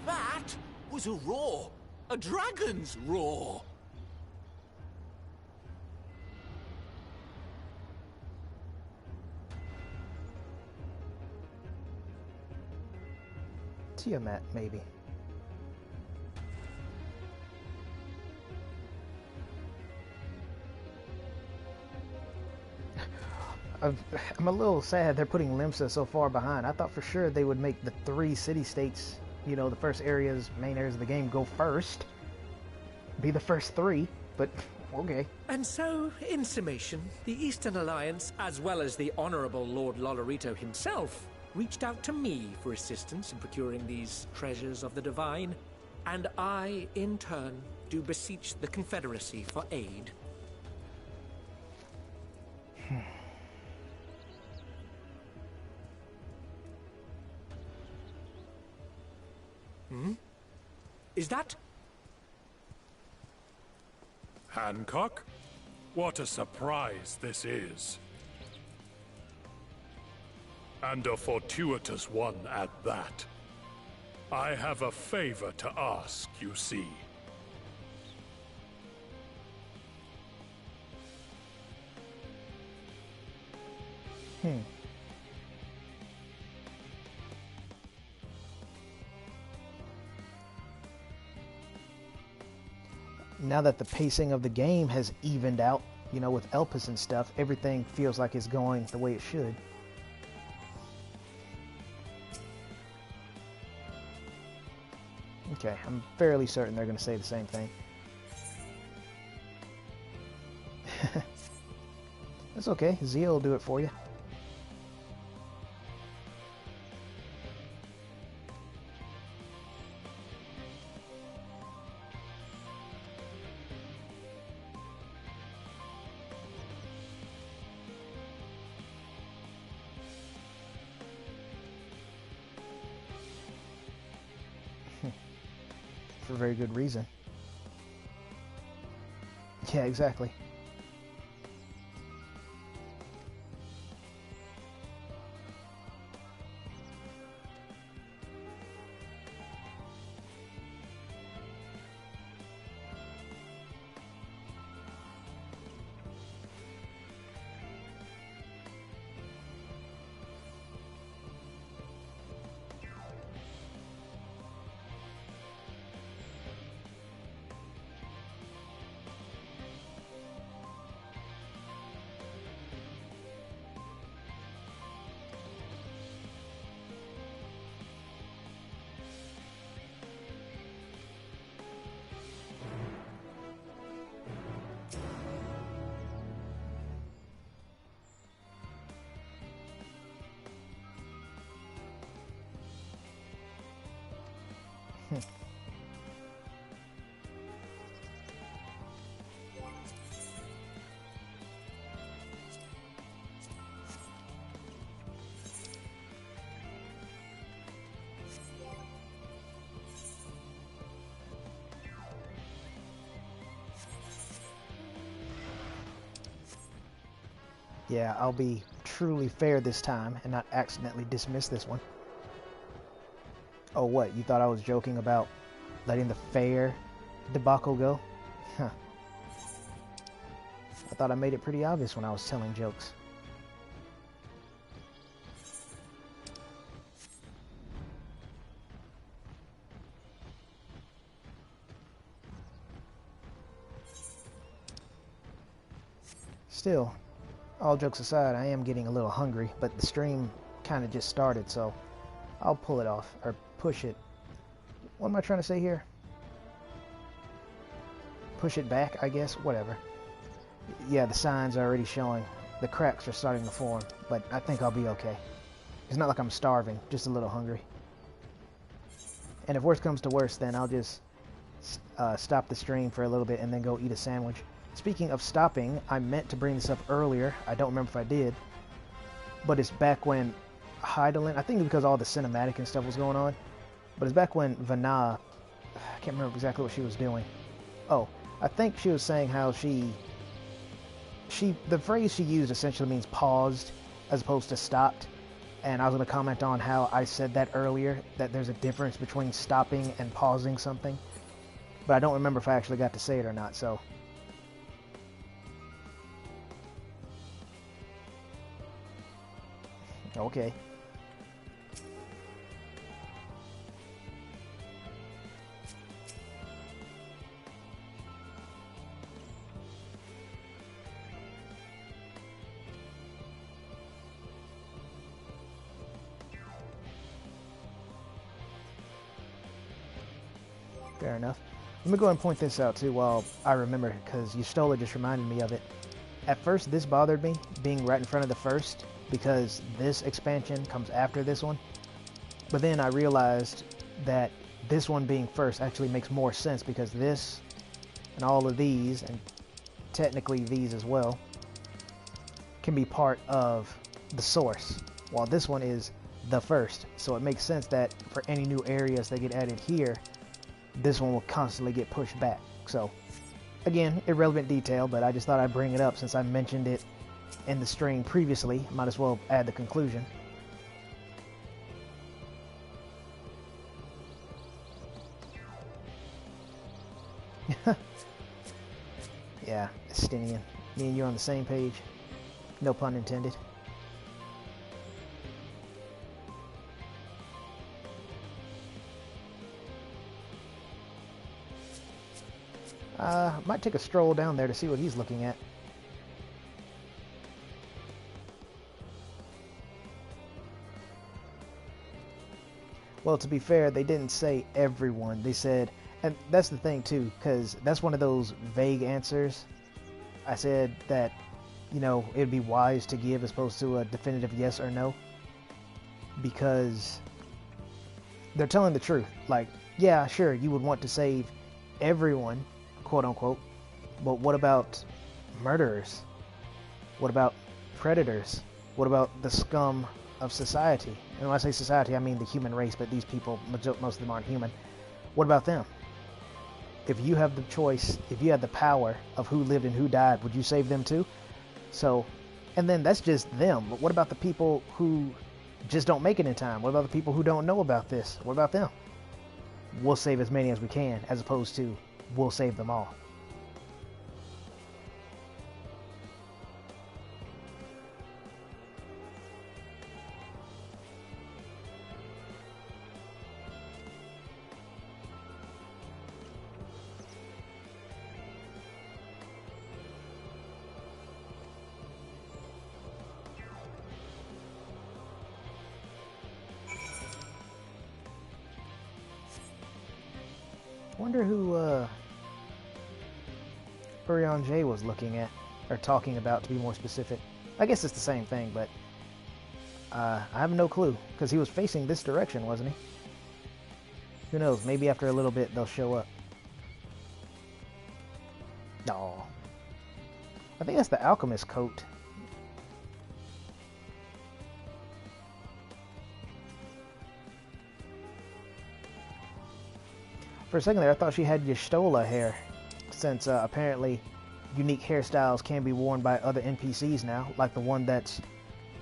That was a roar. A dragon's roar. Tiamat, maybe. I'm a little sad they're putting Limsa so far behind. I thought for sure they would make the 3 city-states, you know, the first areas, main areas of the game go first. Be the first 3, but okay. And so, in summation, the Eastern Alliance, as well as the Honorable Lord Lolorito himself, reached out to me for assistance in procuring these treasures of the divine, and I, in turn, do beseech the Confederacy for aid. Is that... Hancock? What a surprise this is. And a fortuitous one at that. I have a favor to ask, you see. Now that the pacing of the game has evened out, you know, with Elpis and stuff, everything feels like it's going the way it should. Okay, I'm fairly certain they're going to say the same thing. That's okay, Zia will do it for you. For very good reason. Yeah, exactly. Yeah, I'll be truly fair this time and not accidentally dismiss this one. Oh, what? You thought I was joking about letting the fair debacle go? Huh. I thought I made it pretty obvious when I was telling jokes. Still, all jokes aside, I am getting a little hungry, but the stream kind of just started, so I'll pull it off, or push it. What am I trying to say here? Push it back, I guess? Whatever. Yeah, the signs are already showing. The cracks are starting to form, but I think I'll be okay. It's not like I'm starving, just a little hungry. And if worse comes to worse, then I'll just stop the stream for a little bit and then go eat a sandwich. Speaking of stopping, I meant to bring this up earlier. I don't remember if I did. But it's back when Hydaelyn, I think it's because all the cinematic and stuff was going on. But it's back when Vana, I can't remember exactly what she was doing. Oh, I think she was saying how the phrase she used essentially means paused as opposed to stopped. And I was going to comment on how I said that earlier, that there's a difference between stopping and pausing something. But I don't remember if I actually got to say it or not, so... Okay. Fair enough. Let me go ahead and point this out too while I remember, because Y'shtola just reminded me of it. At first this bothered me, being right in front of the first, because this expansion comes after this one. But then I realized that this one being first actually makes more sense, because this and all of these, and technically these as well, can be part of the source, while this one is the first. So it makes sense that for any new areas that get added here, this one will constantly get pushed back. So again, irrelevant detail, but I just thought I'd bring it up since I mentioned it in the stream previously. Might as well add the conclusion. Yeah, Estinian. Me and you on the same page. No pun intended. Might take a stroll down there to see what he's looking at. Well, to be fair, they didn't say everyone. They said, and that's the thing too, because that's one of those vague answers. I said that, you know, it'd be wise to give as opposed to a definitive yes or no, because they're telling the truth. Like, yeah, sure, you would want to save everyone, quote unquote, but what about murderers? What about predators? What about the scum of society? And when I say society, I mean the human race, but these people, most of them aren't human. What about them? If you have the choice, if you had the power of who lived and who died, would you save them too? So, and then that's just them. But what about the people who just don't make it in time? What about the people who don't know about this? What about them? We'll save as many as we can, as opposed to we'll save them all. Wonder who Urion J was looking at, or talking about, to be more specific. I guess it's the same thing, but I have no clue, because he was facing this direction, wasn't he? Who knows, maybe after a little bit they'll show up. No. I think that's the alchemist coat. For a second there, I thought she had Y'shtola hair, since apparently unique hairstyles can be worn by other NPCs now, like the one that's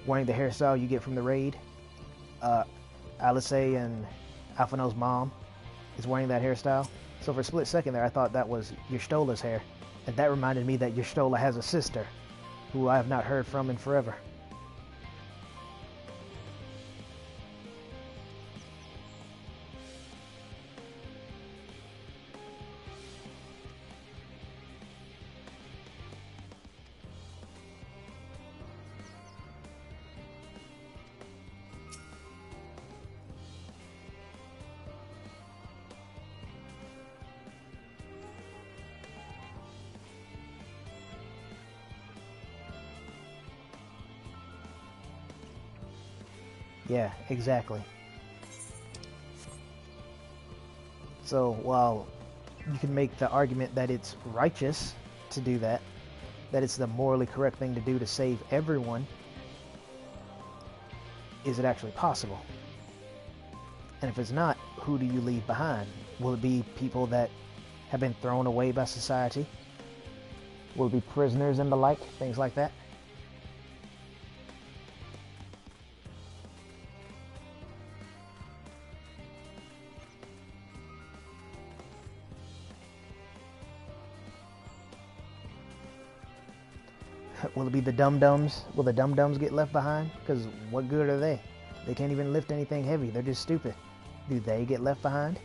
wearing the hairstyle you get from the raid. Alice and Alphino's mom is wearing that hairstyle. So for a split second there, I thought that was Y'shtola's hair, And that reminded me that Y'shtola has a sister, who I have not heard from in forever. Yeah, exactly. So while you can make the argument that it's righteous to do that, that it's the morally correct thing to do to save everyone, is it actually possible? And if it's not, who do you leave behind? Will it be people that have been thrown away by society? Will it be prisoners and the like, things like that? Will it be the dum-dums? Will the dum-dums get left behind? Because what good are they? They can't even lift anything heavy. They're just stupid. Do they get left behind?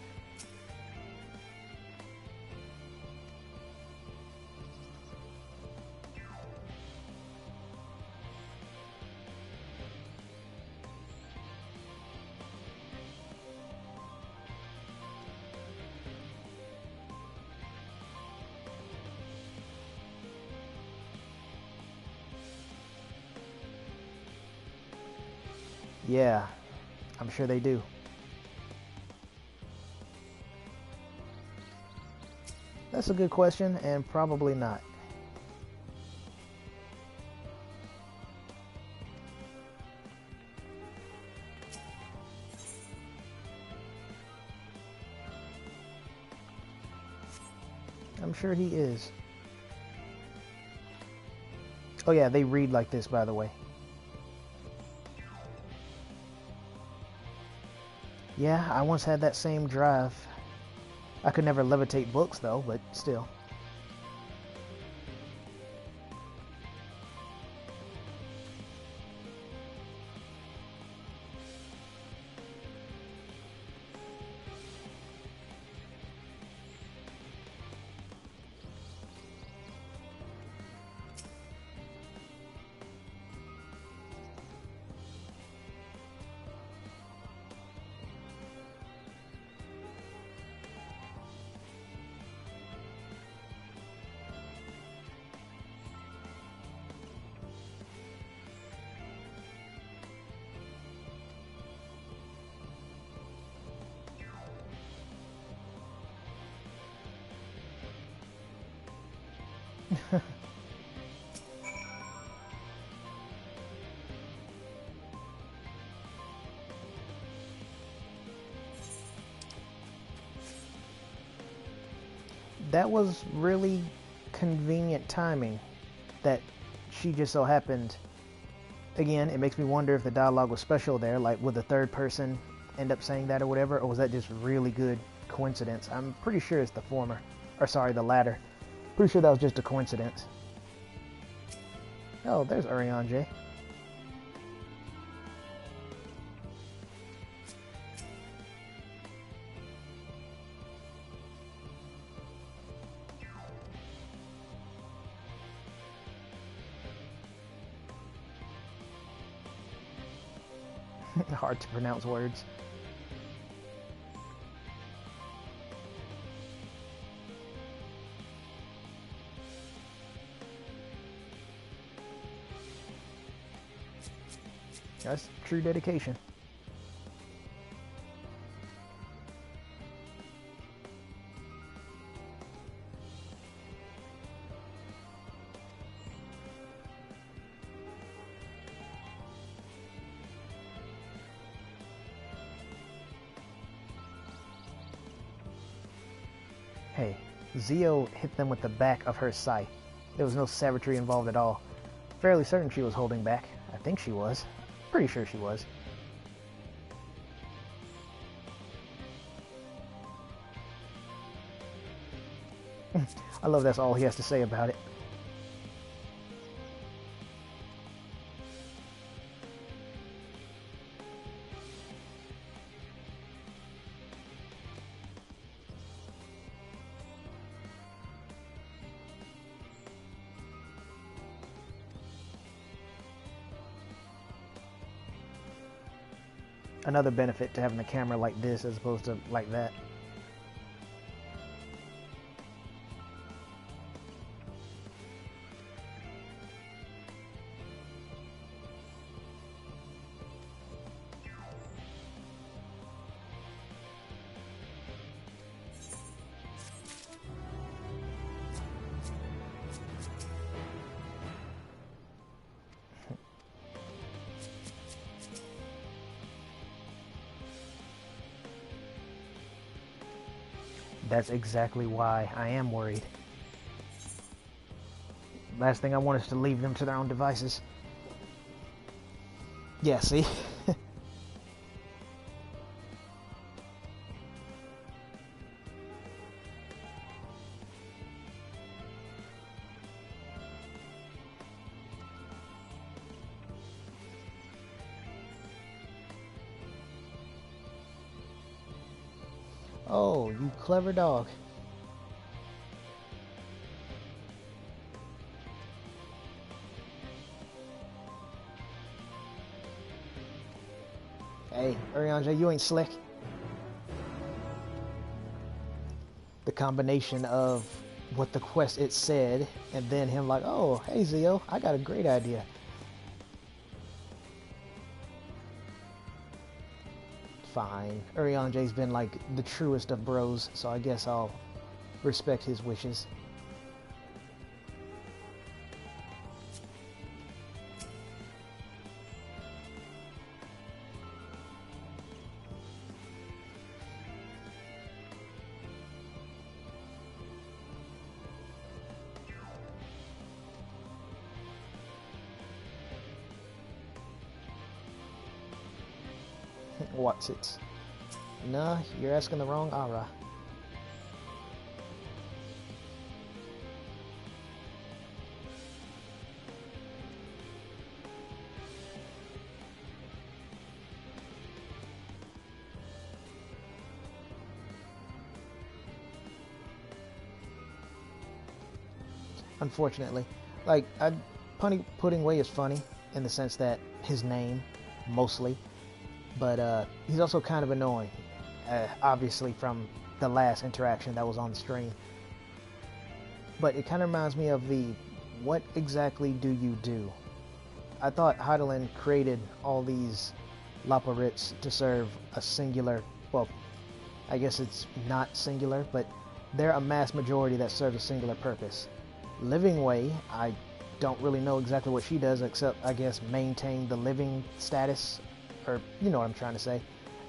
Yeah, I'm sure they do. That's a good question, and probably not. I'm sure he is. Oh yeah, they read like this, by the way. Yeah, I once had that same drive. I could never levitate books, though, but still. That was really convenient timing that she just so happened. Again, it makes me wonder if the dialogue was special there, like would the third person end up saying that or whatever, or was that just really good coincidence? I'm pretty sure it's the former, or sorry, the latter. Pretty sure that was just a coincidence. Oh, there's Urianger J. Hard to pronounce words. That's true dedication. Hey, Zio hit them with the back of her scythe. There was no savagery involved at all. Fairly certain she was holding back. I think she was. Pretty sure she was. I love that's all he has to say about it. Another benefit to having a camera like this as opposed to like that. That's exactly why I am worried. Last thing I want is to leave them to their own devices. Yeah, see? Oh, you clever dog. Hey, Urianger, you ain't slick. The combination of what the quest it said, and then him like, oh, hey Zio, I got a great idea. Fine. Urianger's been like the truest of bros, so I guess I'll respect his wishes. What's it? Nah, you're asking the wrong Ara. Unfortunately, like, putting Way is funny in the sense that his name, mostly. But he's also kind of annoying, obviously from the last interaction that was on the stream. But it kind of reminds me of the, what exactly do you do? I thought Hydaelyn created all these Laparits to serve a singular, well, I guess it's not singular, but they're a mass majority that serve a singular purpose. Living Way, I don't really know exactly what she does, except I guess maintain the living status, or you know what I'm trying to say.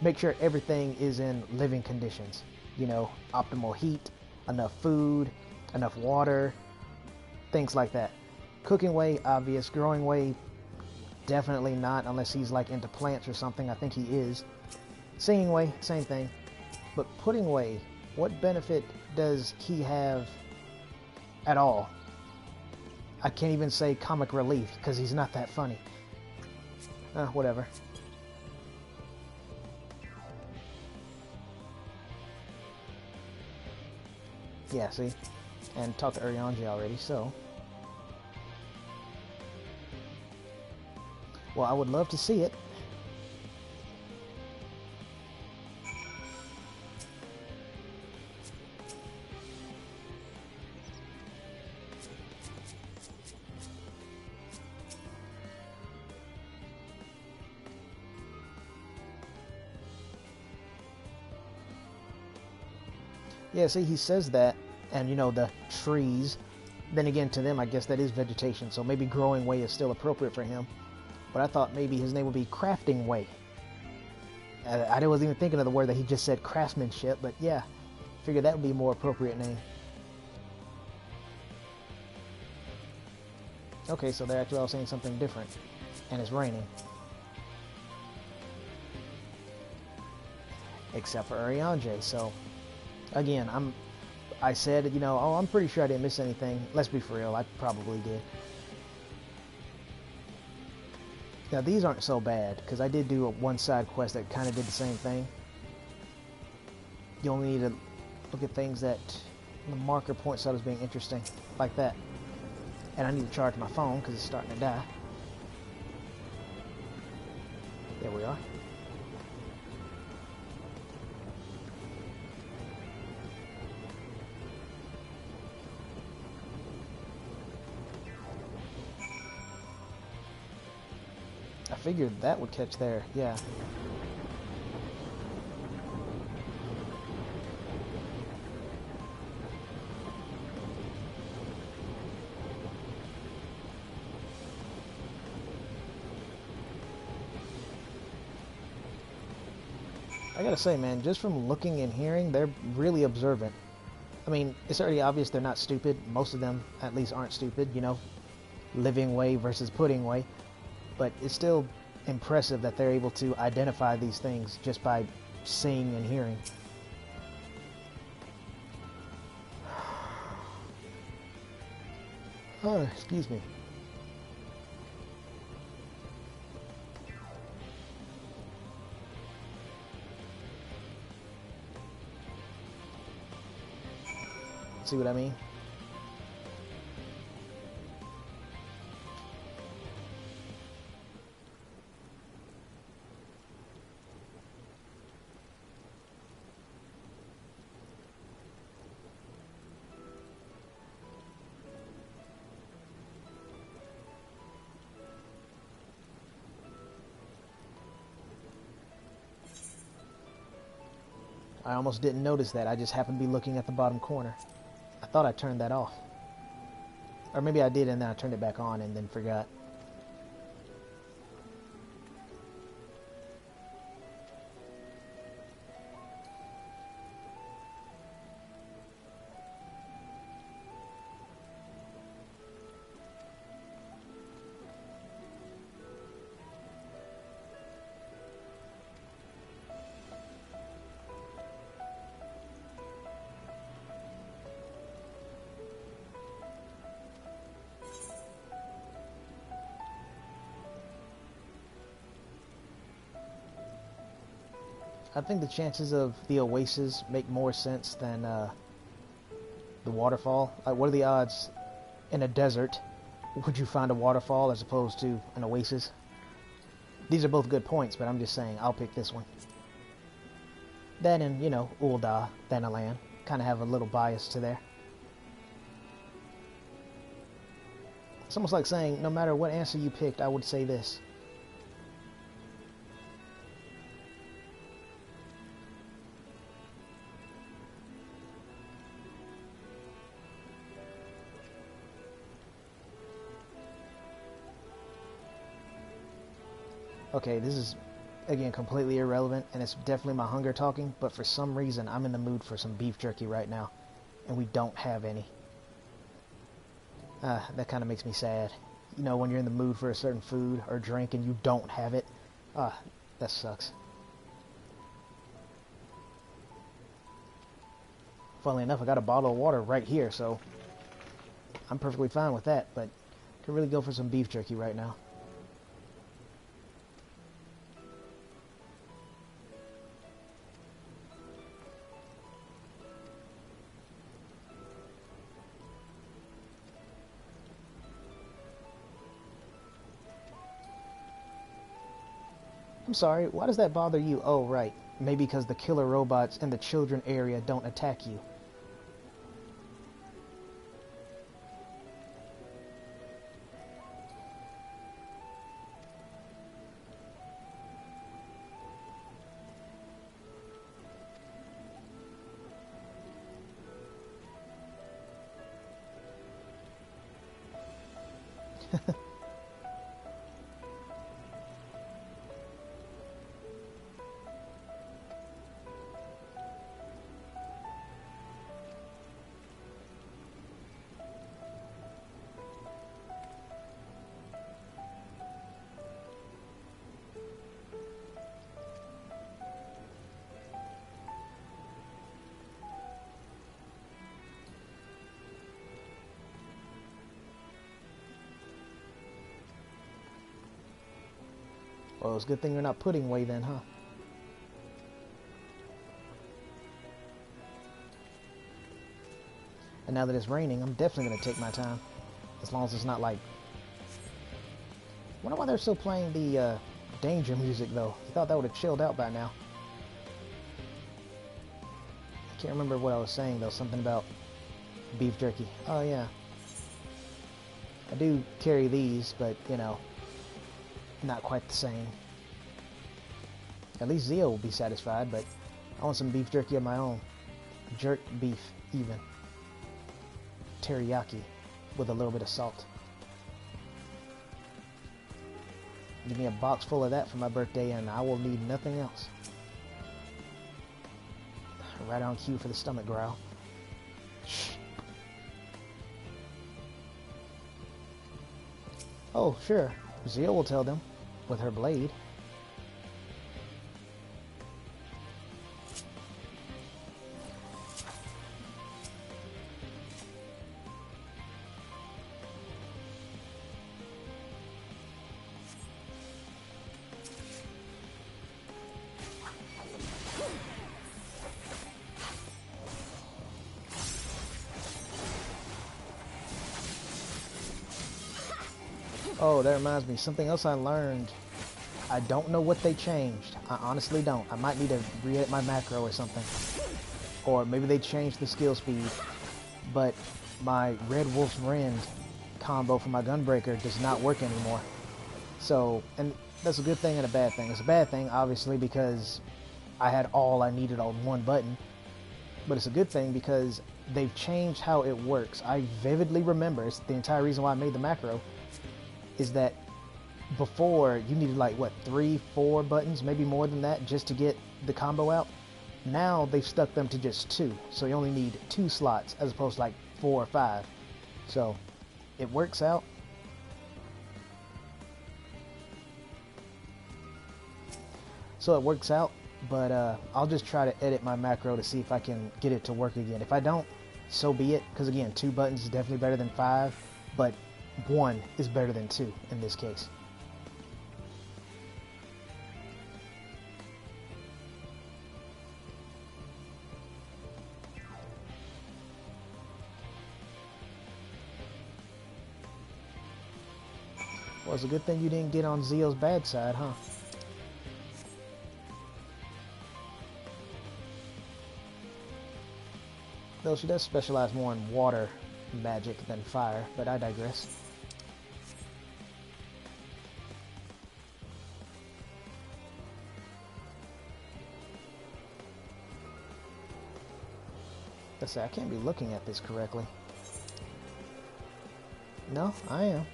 Make sure everything is in living conditions. You know, optimal heat, enough food, enough water, things like that. Cooking Way, obvious. Growing Way, definitely not, unless he's like into plants or something. I think he is. Singing Way, same thing. But Pudding Way, what benefit does he have at all? I can't even say comic relief, because he's not that funny. Whatever. Yeah, see? And talked to Urianger already, so. Well, I would love to see it. Yeah, see, he says that, and you know, the trees, then again, to them, I guess that is vegetation, so maybe Growing Way is still appropriate for him. But I thought maybe his name would be Crafting Way. I wasn't even thinking of the word that he just said, craftsmanship, but yeah, figured that would be a more appropriate name. Okay, so they're actually all saying something different, and it's raining. Except for Urianger, so again, I said, you know, oh, I'm pretty sure I didn't miss anything. Let's be for real, I probably did. Now these aren't so bad, because I did do a one side quest that kind of did the same thing. You only need to look at things that the marker points out as being interesting, like that. And I need to charge my phone, because it's starting to die. There we are. I figured that would catch there, yeah. I gotta say, man, just from looking and hearing, they're really observant. I mean, it's already obvious they're not stupid. Most of them, at least, aren't stupid, you know? Living way versus pudding way. But it's still impressive that they're able to identify these things just by seeing and hearing. Oh, excuse me. See what I mean? I almost didn't notice that. I just happened to be looking at the bottom corner. I thought I turned that off. Or maybe I did and then I turned it back on and then forgot. I think the chances of the oasis make more sense than the waterfall. Like, what are the odds in a desert would you find a waterfall as opposed to an oasis? These are both good points, but I'm just saying I'll pick this one. That and, you know, Ul'dah, Thanalan. Kind of have a little bias to there. It's almost like saying, no matter what answer you picked, I would say this. Okay, this is, again, completely irrelevant, and it's definitely my hunger talking, but for some reason, I'm in the mood for some beef jerky right now, and we don't have any. That kind of makes me sad. You know, when you're in the mood for a certain food or drink and you don't have it. That sucks. Funnily enough, I got a bottle of water right here, so I'm perfectly fine with that, but I could really go for some beef jerky right now. I'm sorry, why does that bother you? Oh, right. Maybe because the killer robots in the children area don't attack you. Well, it's a good thing you're not putting away then, huh? And now that it's raining, I'm definitely going to take my time. As long as it's not like... I wonder why they're still playing the danger music, though. You thought that would have chilled out by now. I can't remember what I was saying, though. Something about beef jerky. Oh, yeah. I do carry these, but, you know, not quite the same. At least Zio will be satisfied, but I want some beef jerky of my own. Jerked beef, even. Teriyaki with a little bit of salt. Give me a box full of that for my birthday and I will need nothing else. Right on cue for the stomach growl. Oh, sure. Zio will tell them with her blade. Oh, that reminds me. Something else I learned. I don't know what they changed. I honestly don't. I might need to re-edit my macro or something. Or maybe they changed the skill speed. But my Red Wolf's Rend combo for my Gunbreaker does not work anymore. So, and that's a good thing and a bad thing. It's a bad thing, obviously, because I had all I needed on one button. But it's a good thing because they've changed how it works. I vividly remember, it's the entire reason why I made the macro, is that before you needed like what, 3-4 buttons, maybe more than that, just to get the combo out. Now they've stuck them to just 2, so you only need 2 slots as opposed to like 4 or 5. So it works out. But I'll just try to edit my macro to see if I can get it to work again. If I don't, so be it, because again, 2 buttons is definitely better than 5, but 1 is better than 2 in this case. Well, it's a good thing you didn't get on Zio's bad side, huh? Though she does specialize more in water magic than fire, but I digress. Let's say I can't be looking at this correctly. No, I am.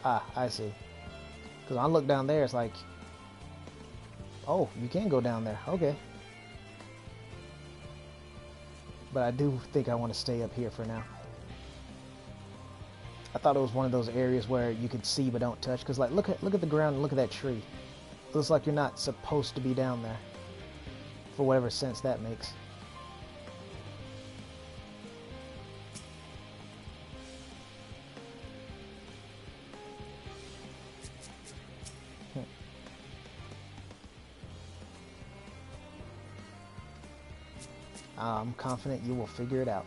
Ah, I see. Because I look down there, it's like, oh, you can go down there. Okay. But I do think I want to stay up here for now. I thought it was one of those areas where you could see but don't touch. Because like, look at the ground and look at that tree. It looks like you're not supposed to be down there. For whatever sense that makes. I'm confident you will figure it out.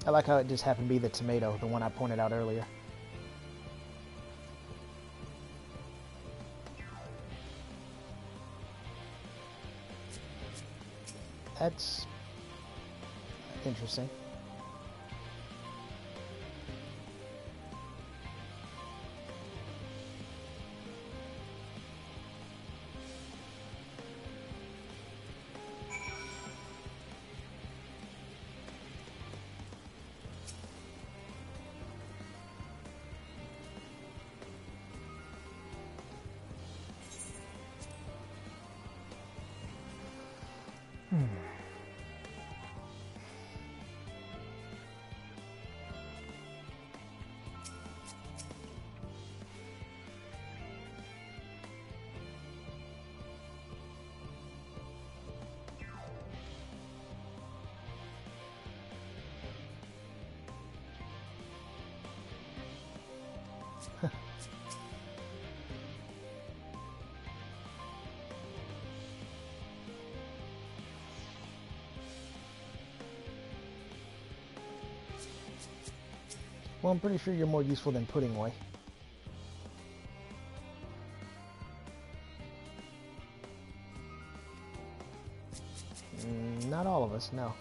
I like how it just happened to be the tomato, the one I pointed out earlier. That's interesting. Well, I'm pretty sure you're more useful than Pudding Way. Not all of us, no.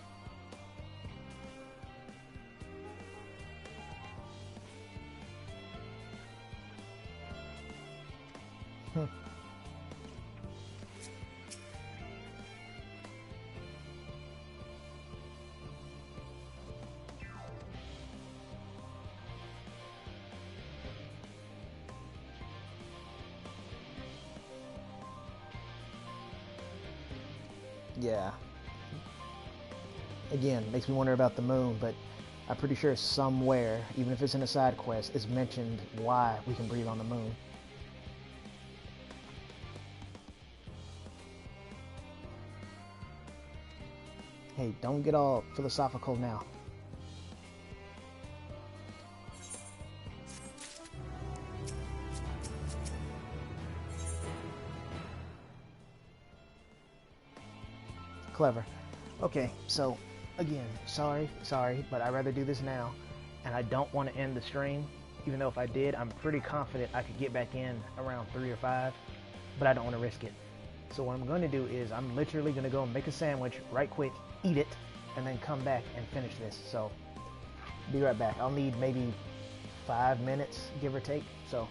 Yeah. Again, makes me wonder about the moon, but I'm pretty sure somewhere, even if it's in a side quest, it's mentioned why we can breathe on the moon. Hey, don't get all philosophical now. Clever. Okay, so again, sorry, but I'd rather do this now, and I don't want to end the stream, even though if I did, I'm pretty confident I could get back in around 3 or 5, but I don't want to risk it. So what I'm going to do is I'm literally going to go and make a sandwich right quick, eat it, and then come back and finish this. So be right back. I'll need maybe 5 minutes, give or take, so...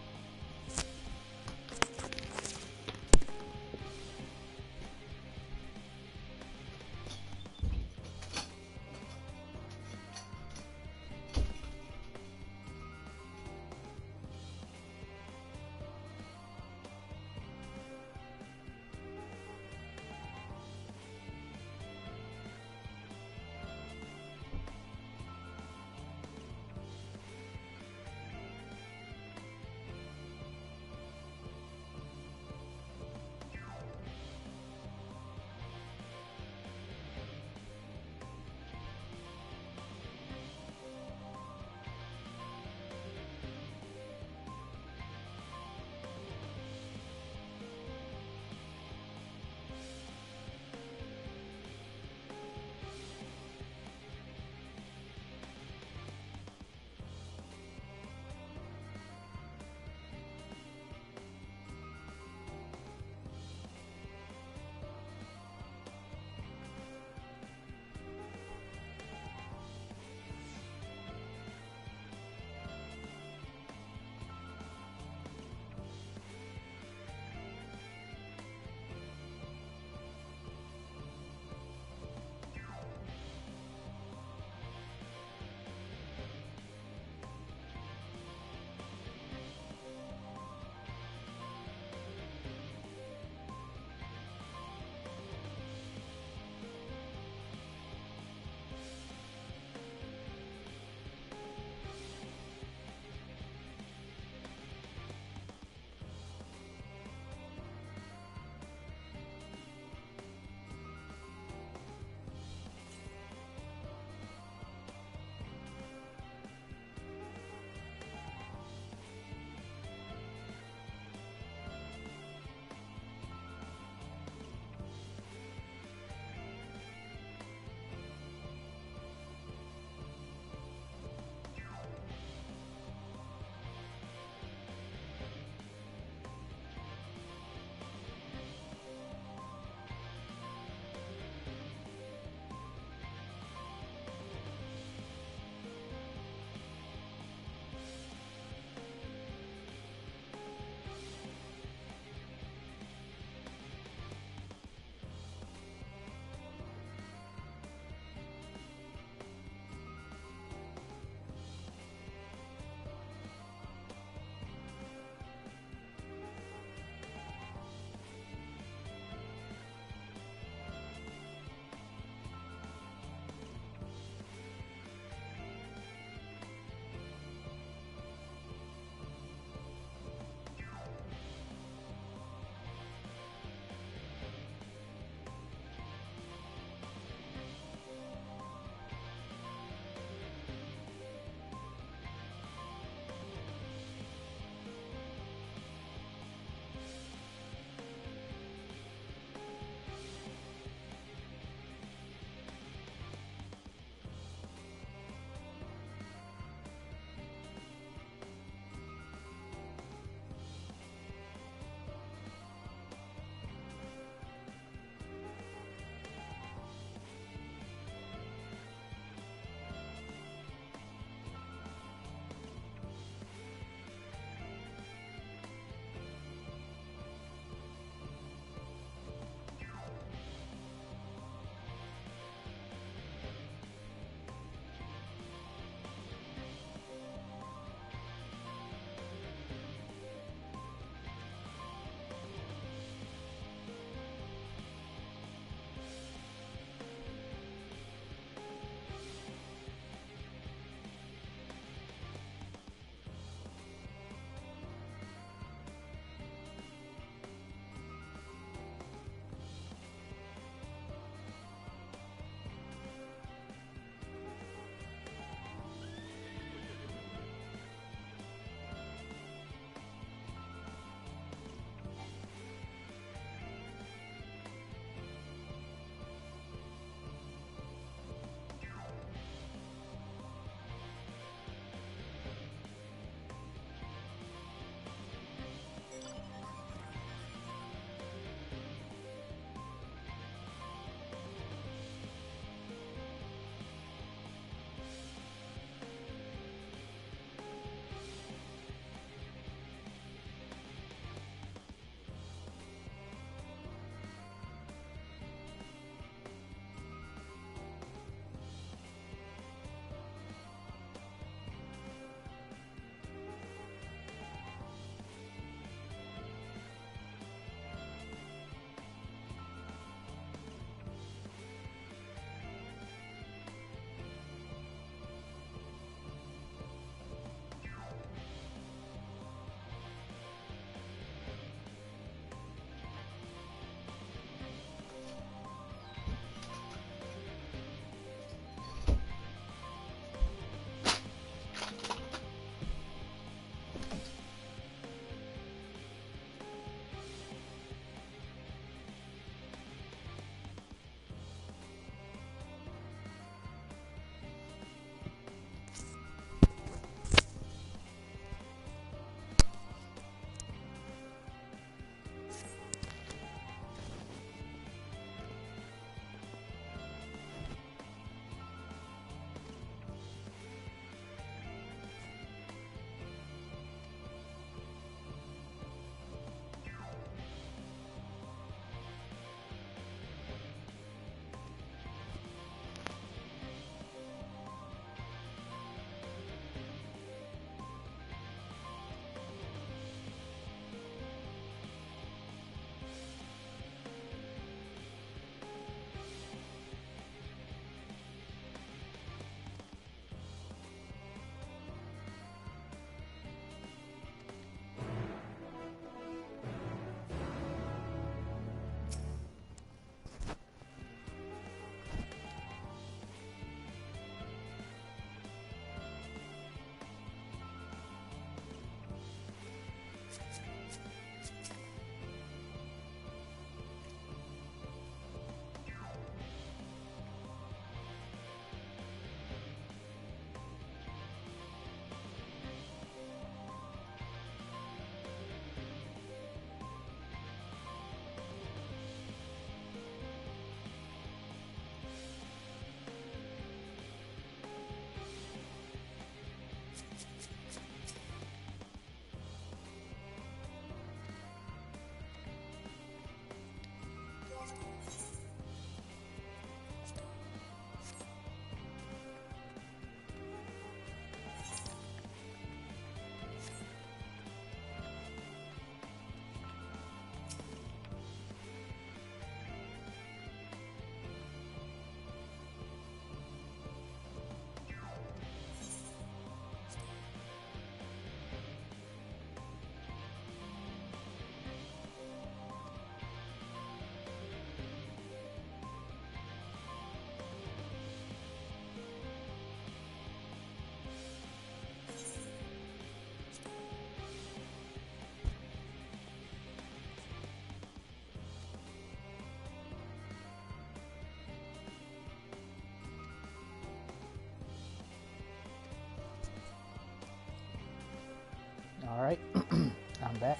Alright, I'm back.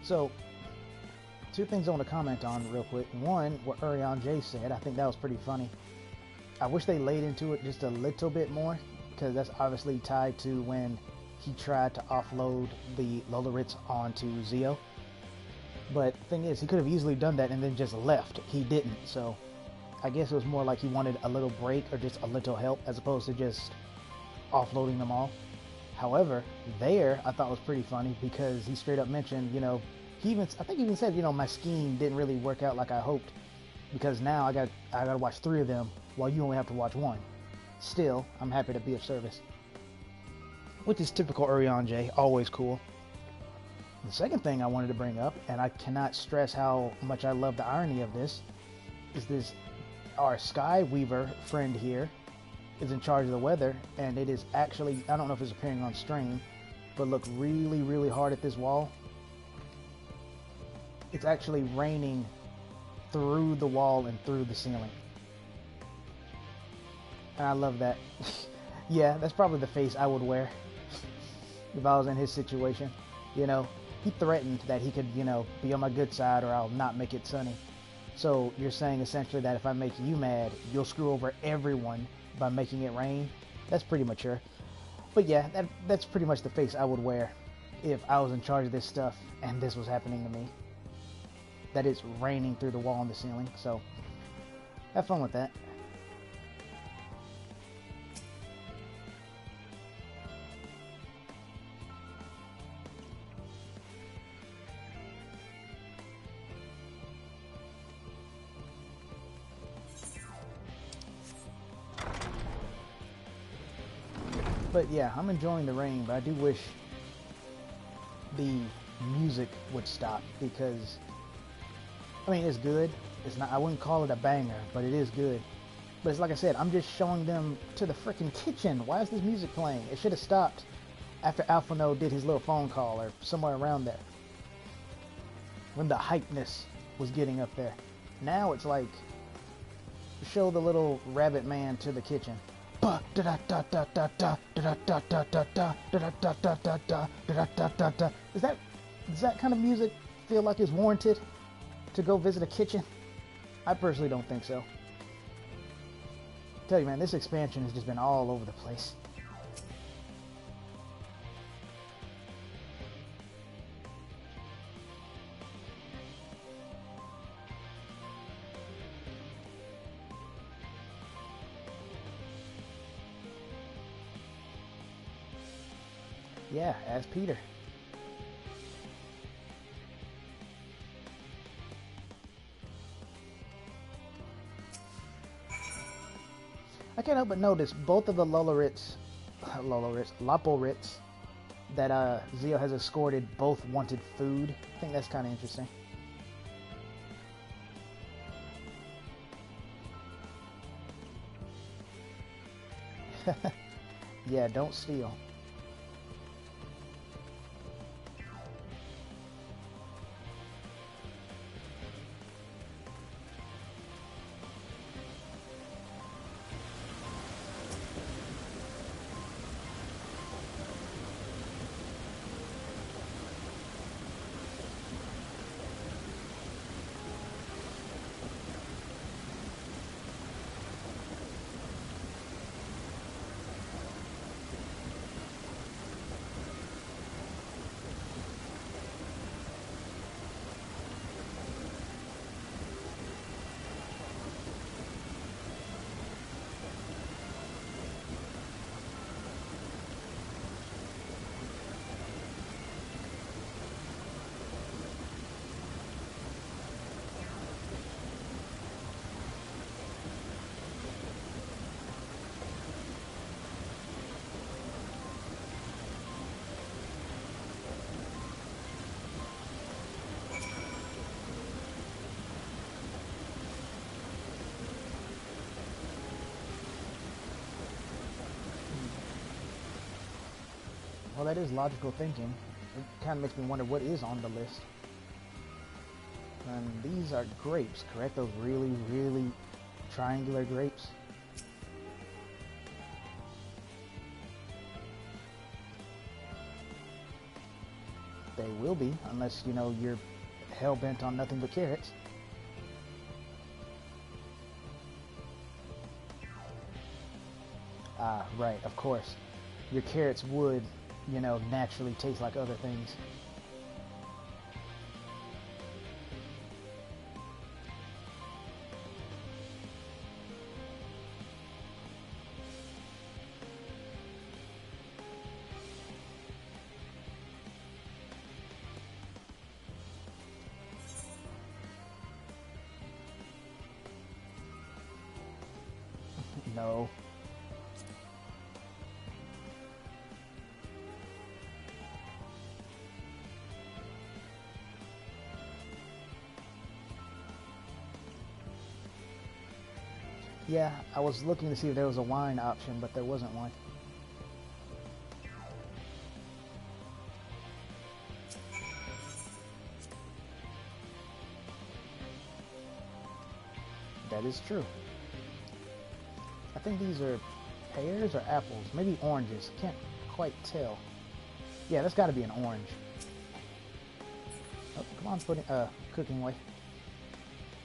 So, two things I want to comment on real quick. One, what Urion J said, I think that was pretty funny. I wish they laid into it just a little bit more, because that's obviously tied to when he tried to offload the Lolorits onto Zio. But the thing is, he could have easily done that and then just left. He didn't, so I guess it was more like he wanted a little break or just a little help as opposed to just offloading them all. However, there I thought was pretty funny because he straight up mentioned, you know, I think he even said, you know, my scheme didn't really work out like I hoped because now I got to watch 3 of them while you only have to watch 1. Still, I'm happy to be of service. Which is typical Urion J, always cool. The second thing I wanted to bring up, and I cannot stress how much I love the irony of this, is this our Sky Weaver friend here is in charge of the weather, and it is actually, I don't know if it's appearing on stream, but look really, really hard at this wall. It's actually raining through the wall and through the ceiling. And I love that. Yeah, that's probably the face I would wear if I was in his situation. You know, he threatened that he could, you know, be on my good side or I'll not make it sunny. So you're saying essentially that if I make you mad, you'll screw over everyone by making it rain? That's pretty mature. But yeah, that's pretty much the face I would wear if I was in charge of this stuff and this was happening to me. That it's raining through the wall and the ceiling. So have fun with that. But yeah, I'm enjoying the rain, but I do wish the music would stop because, I mean, it's good. It's not, I wouldn't call it a banger, but it is good. But it's like I said, I'm just showing them to the freaking kitchen. Why is this music playing? It should have stopped after Alphino did his little phone call or somewhere around there. When the hypeness was getting up there. Now it's like, show the little rabbit man to the kitchen. Is that kind of music feel like it's warranted to go visit a kitchen? I personally don't think so. I tell you, man, this expansion has just been all over the place. Yeah, as Peter. I can't help but notice both of the Lolorits that Zio has escorted both wanted food. I think that's kind of interesting. Yeah, don't steal. Well, that is logical thinking. It kind of makes me wonder what is on the list. And these are grapes, correct? Those really, really triangular grapes. They will be, unless, you know, you're hell-bent on nothing but carrots. Ah, right, of course. Your carrots would, you know, naturally taste like other things. No. Yeah, I was looking to see if there was a wine option, but there wasn't one. That is true. I think these are pears or apples, maybe oranges. Can't quite tell. Yeah, that's got to be an orange. Oh, come on, put it, cooking way.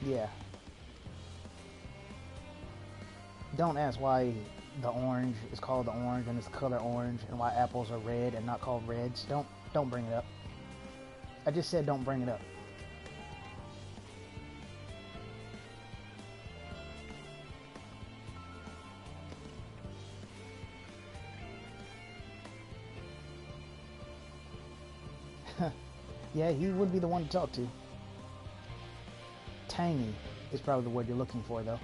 Yeah. Don't ask why the orange is called the orange and it's the color orange, and why apples are red and not called reds. Don't bring it up. I just said don't bring it up. Yeah, he would be the one to talk to. Tangy is probably the word you're looking for, though.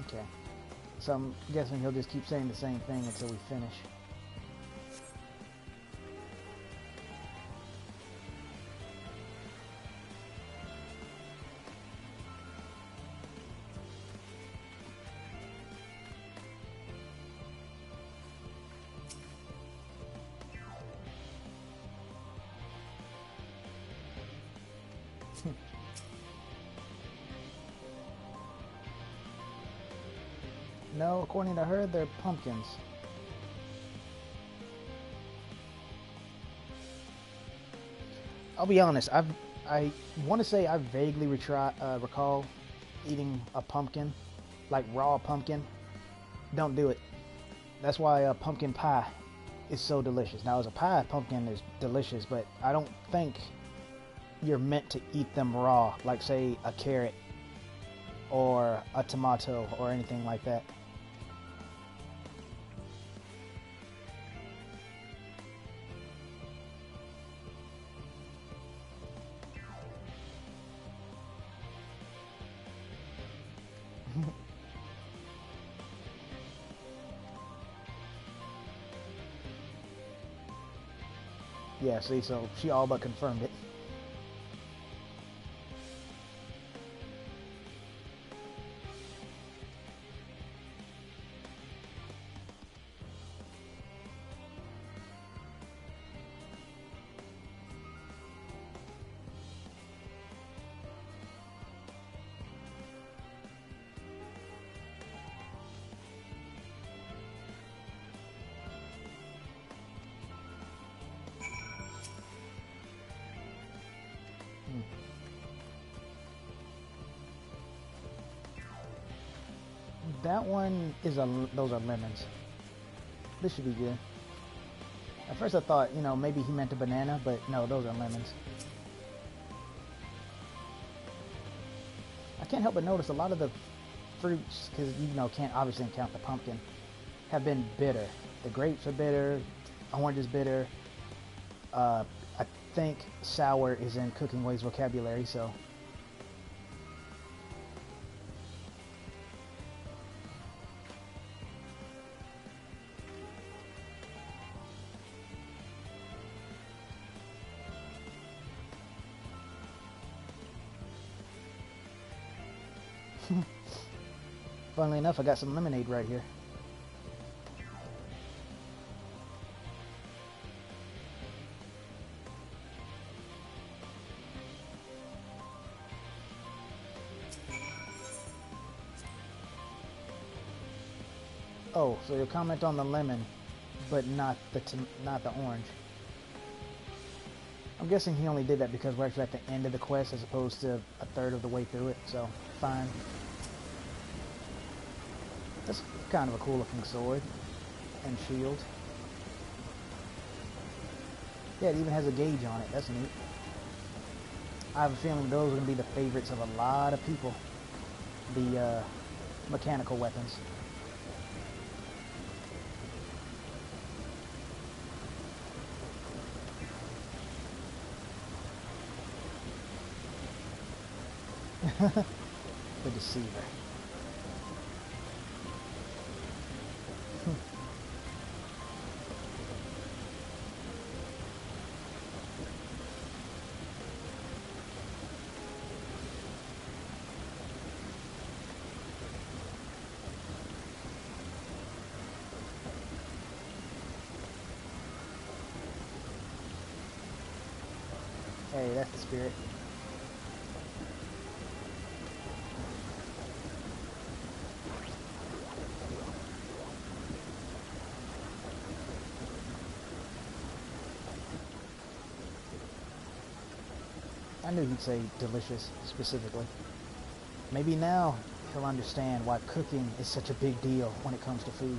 Okay. So I'm guessing he'll just keep saying the same thing until we finish. No, according to her, they're pumpkins. I'll be honest, I want to say I vaguely recall eating a pumpkin, like raw pumpkin. Don't do it. That's why pumpkin pie is so delicious. Now, as a pie, pumpkin is delicious, but I don't think you're meant to eat them raw, like, say, a carrot or a tomato or anything like that. Yeah, see, so she all but confirmed it. That one is those are lemons. This should be good. At first I thought, you know, maybe he meant a banana, but no, those are lemons. I can't help but notice a lot of the fruits, because you know, can't obviously count the pumpkin, have been bitter. The grapes are bitter, orange is bitter. I think sour is in Cooking Way's vocabulary, so. Funnily enough, I got some lemonade right here. Oh, so you'll comment on the lemon, but not the orange. I'm guessing he only did that because we're actually at the end of the quest as opposed to a third of the way through it, so fine. That's kind of a cool looking sword and shield. Yeah, it even has a gauge on it. That's neat. I have a feeling those are going to be the favorites of a lot of people. The mechanical weapons. The Deceiver. Hey, that's the spirit. I knew he'd say delicious, specifically. Maybe now he'll understand why cooking is such a big deal when it comes to food.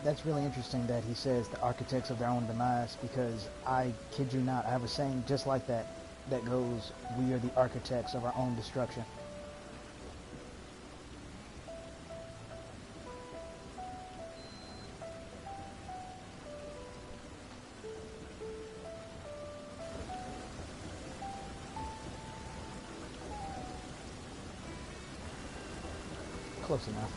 That's really interesting that he says the architects of their own demise, because I kid you not, I have a saying just like that that goes, we are the architects of our own destruction. Close enough.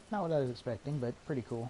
Not what I was expecting, but pretty cool.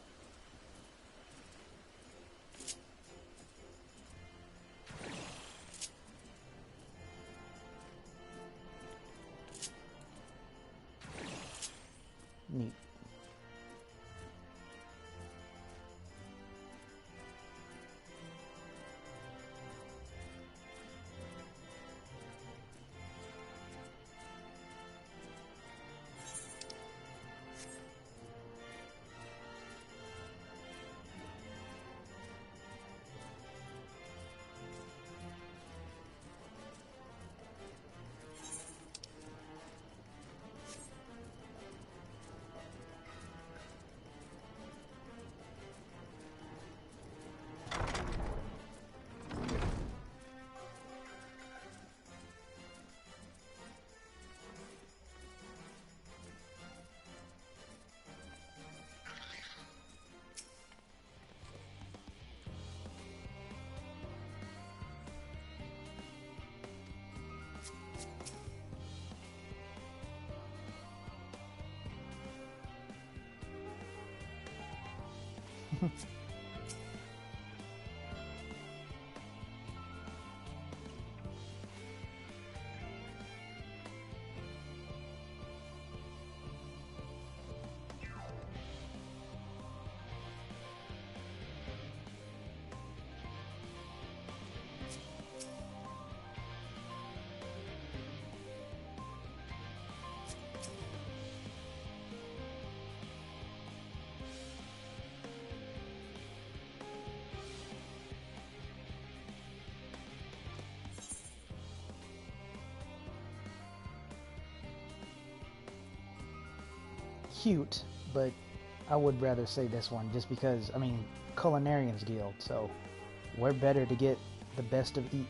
Cute, but I would rather say this one just because, I mean, Culinarians Guild, so we're better to get the best of each.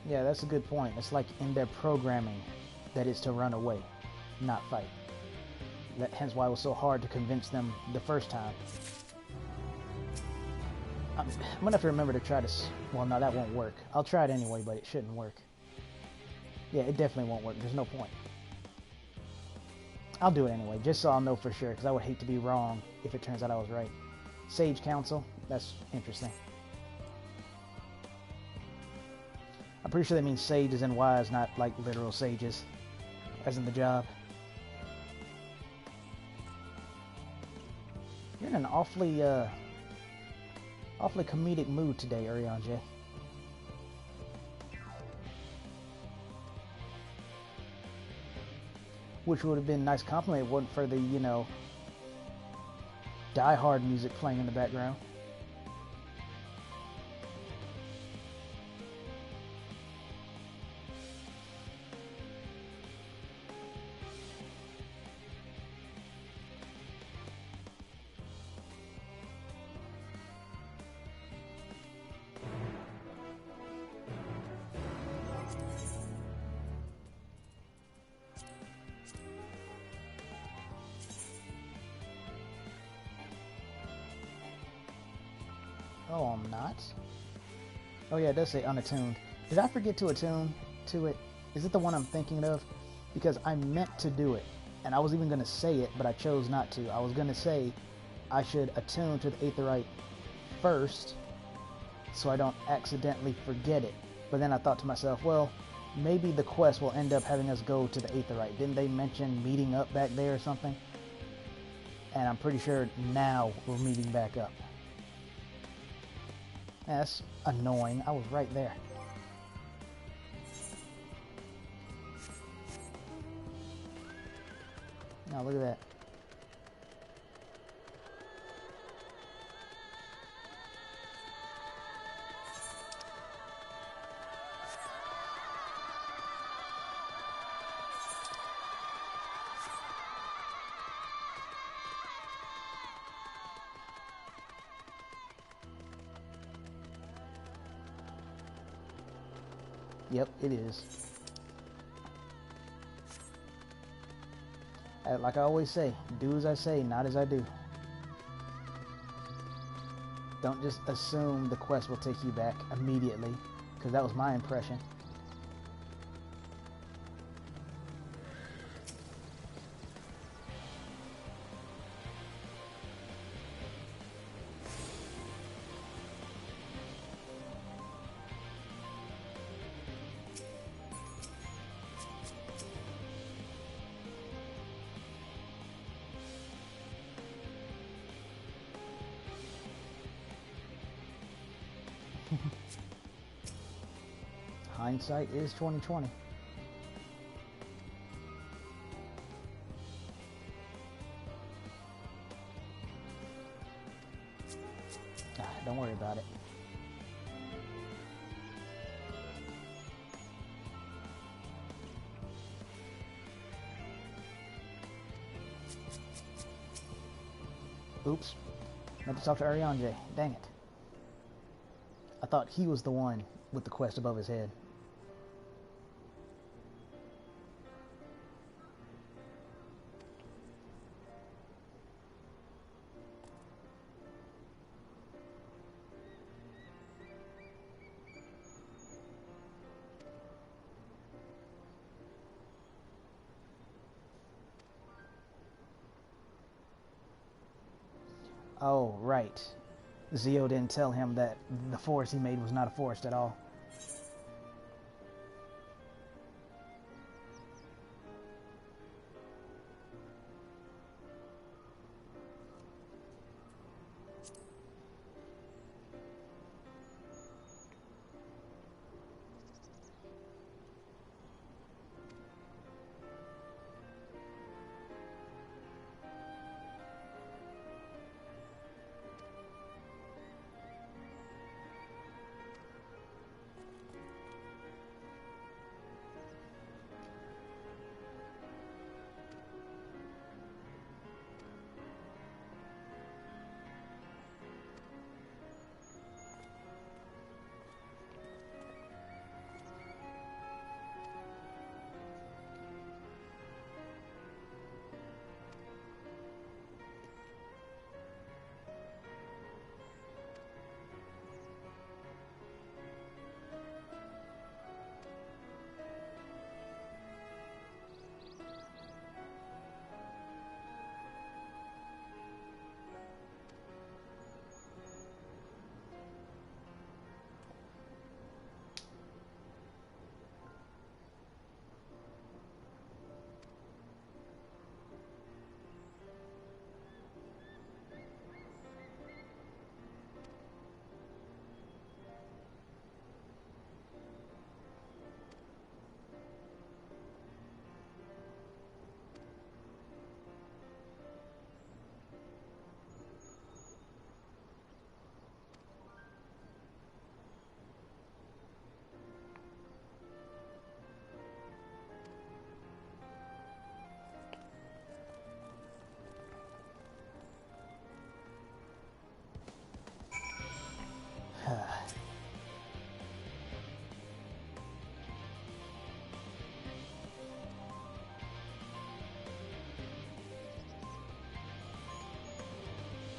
Yeah, that's a good point. It's like in their programming that is to run away, not fight. Hence why it was so hard to convince them the first time. I'm gonna have to remember to try this. Well, no, that won't work. I'll try it anyway, but it shouldn't work. Yeah, it definitely won't work. There's no point. I'll do it anyway, just so I'll know for sure, because I would hate to be wrong if it turns out I was right. Sage Council, that's interesting. I'm pretty sure that means sage as in wise, not like literal sages, as in the job. You're in an awfully comedic mood today, Urianger. Which would have been a nice compliment if it wasn't for the, you know, Die Hard music playing in the background. Oh, I'm not. Oh yeah, it does say unattuned. Did I forget to attune to it? Is it the one I'm thinking of? Because I meant to do it, and I was even going to say it, but I chose not to. I was going to say I should attune to the Aetheryte first, so I don't accidentally forget it. But then I thought to myself, well, maybe the quest will end up having us go to the Aetheryte. Didn't they mention meeting up back there or something? And I'm pretty sure now we're meeting back up. That's annoying. I was right there. Now look at that. Yep, it is. Like I always say, do as I say, not as I do. Don't just assume the quest will take you back immediately, because that was my impression. Hindsight is 20/20. Don't worry about it. Oops. Meant to talk to Urianger. Dang it. I thought he was the one with the quest above his head. Oh, right. Zio didn't tell him that the forest he made was not a forest at all.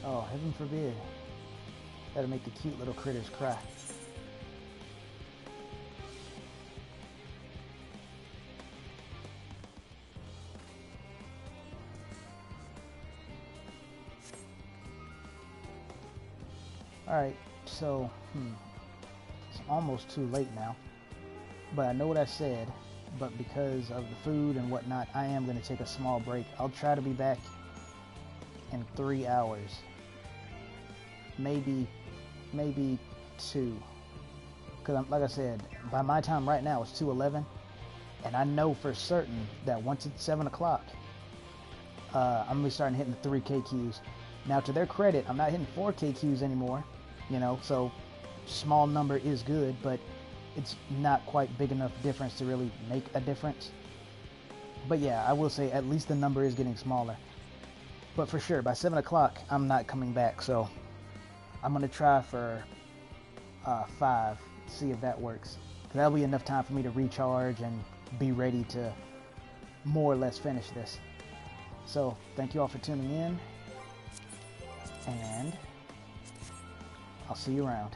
Oh, heaven forbid. That'll make the cute little critters cry. Alright, so, it's almost too late now. But I know what I said, but because of the food and whatnot, I am going to take a small break. I'll try to be back in 3 hours. Maybe 2. Because, like I said, by my time right now, it's 2:11. And I know for certain that once it's 7 o'clock, I'm going to be starting hitting the 3K queues. Now, to their credit, I'm not hitting 4K queues anymore. You know, so small number is good, but it's not quite big enough difference to really make a difference. But yeah, I will say at least the number is getting smaller. But for sure, by 7 o'clock, I'm not coming back. So I'm going to try for 5, see if that works. That'll be enough time for me to recharge and be ready to more or less finish this. So thank you all for tuning in, and I'll see you around.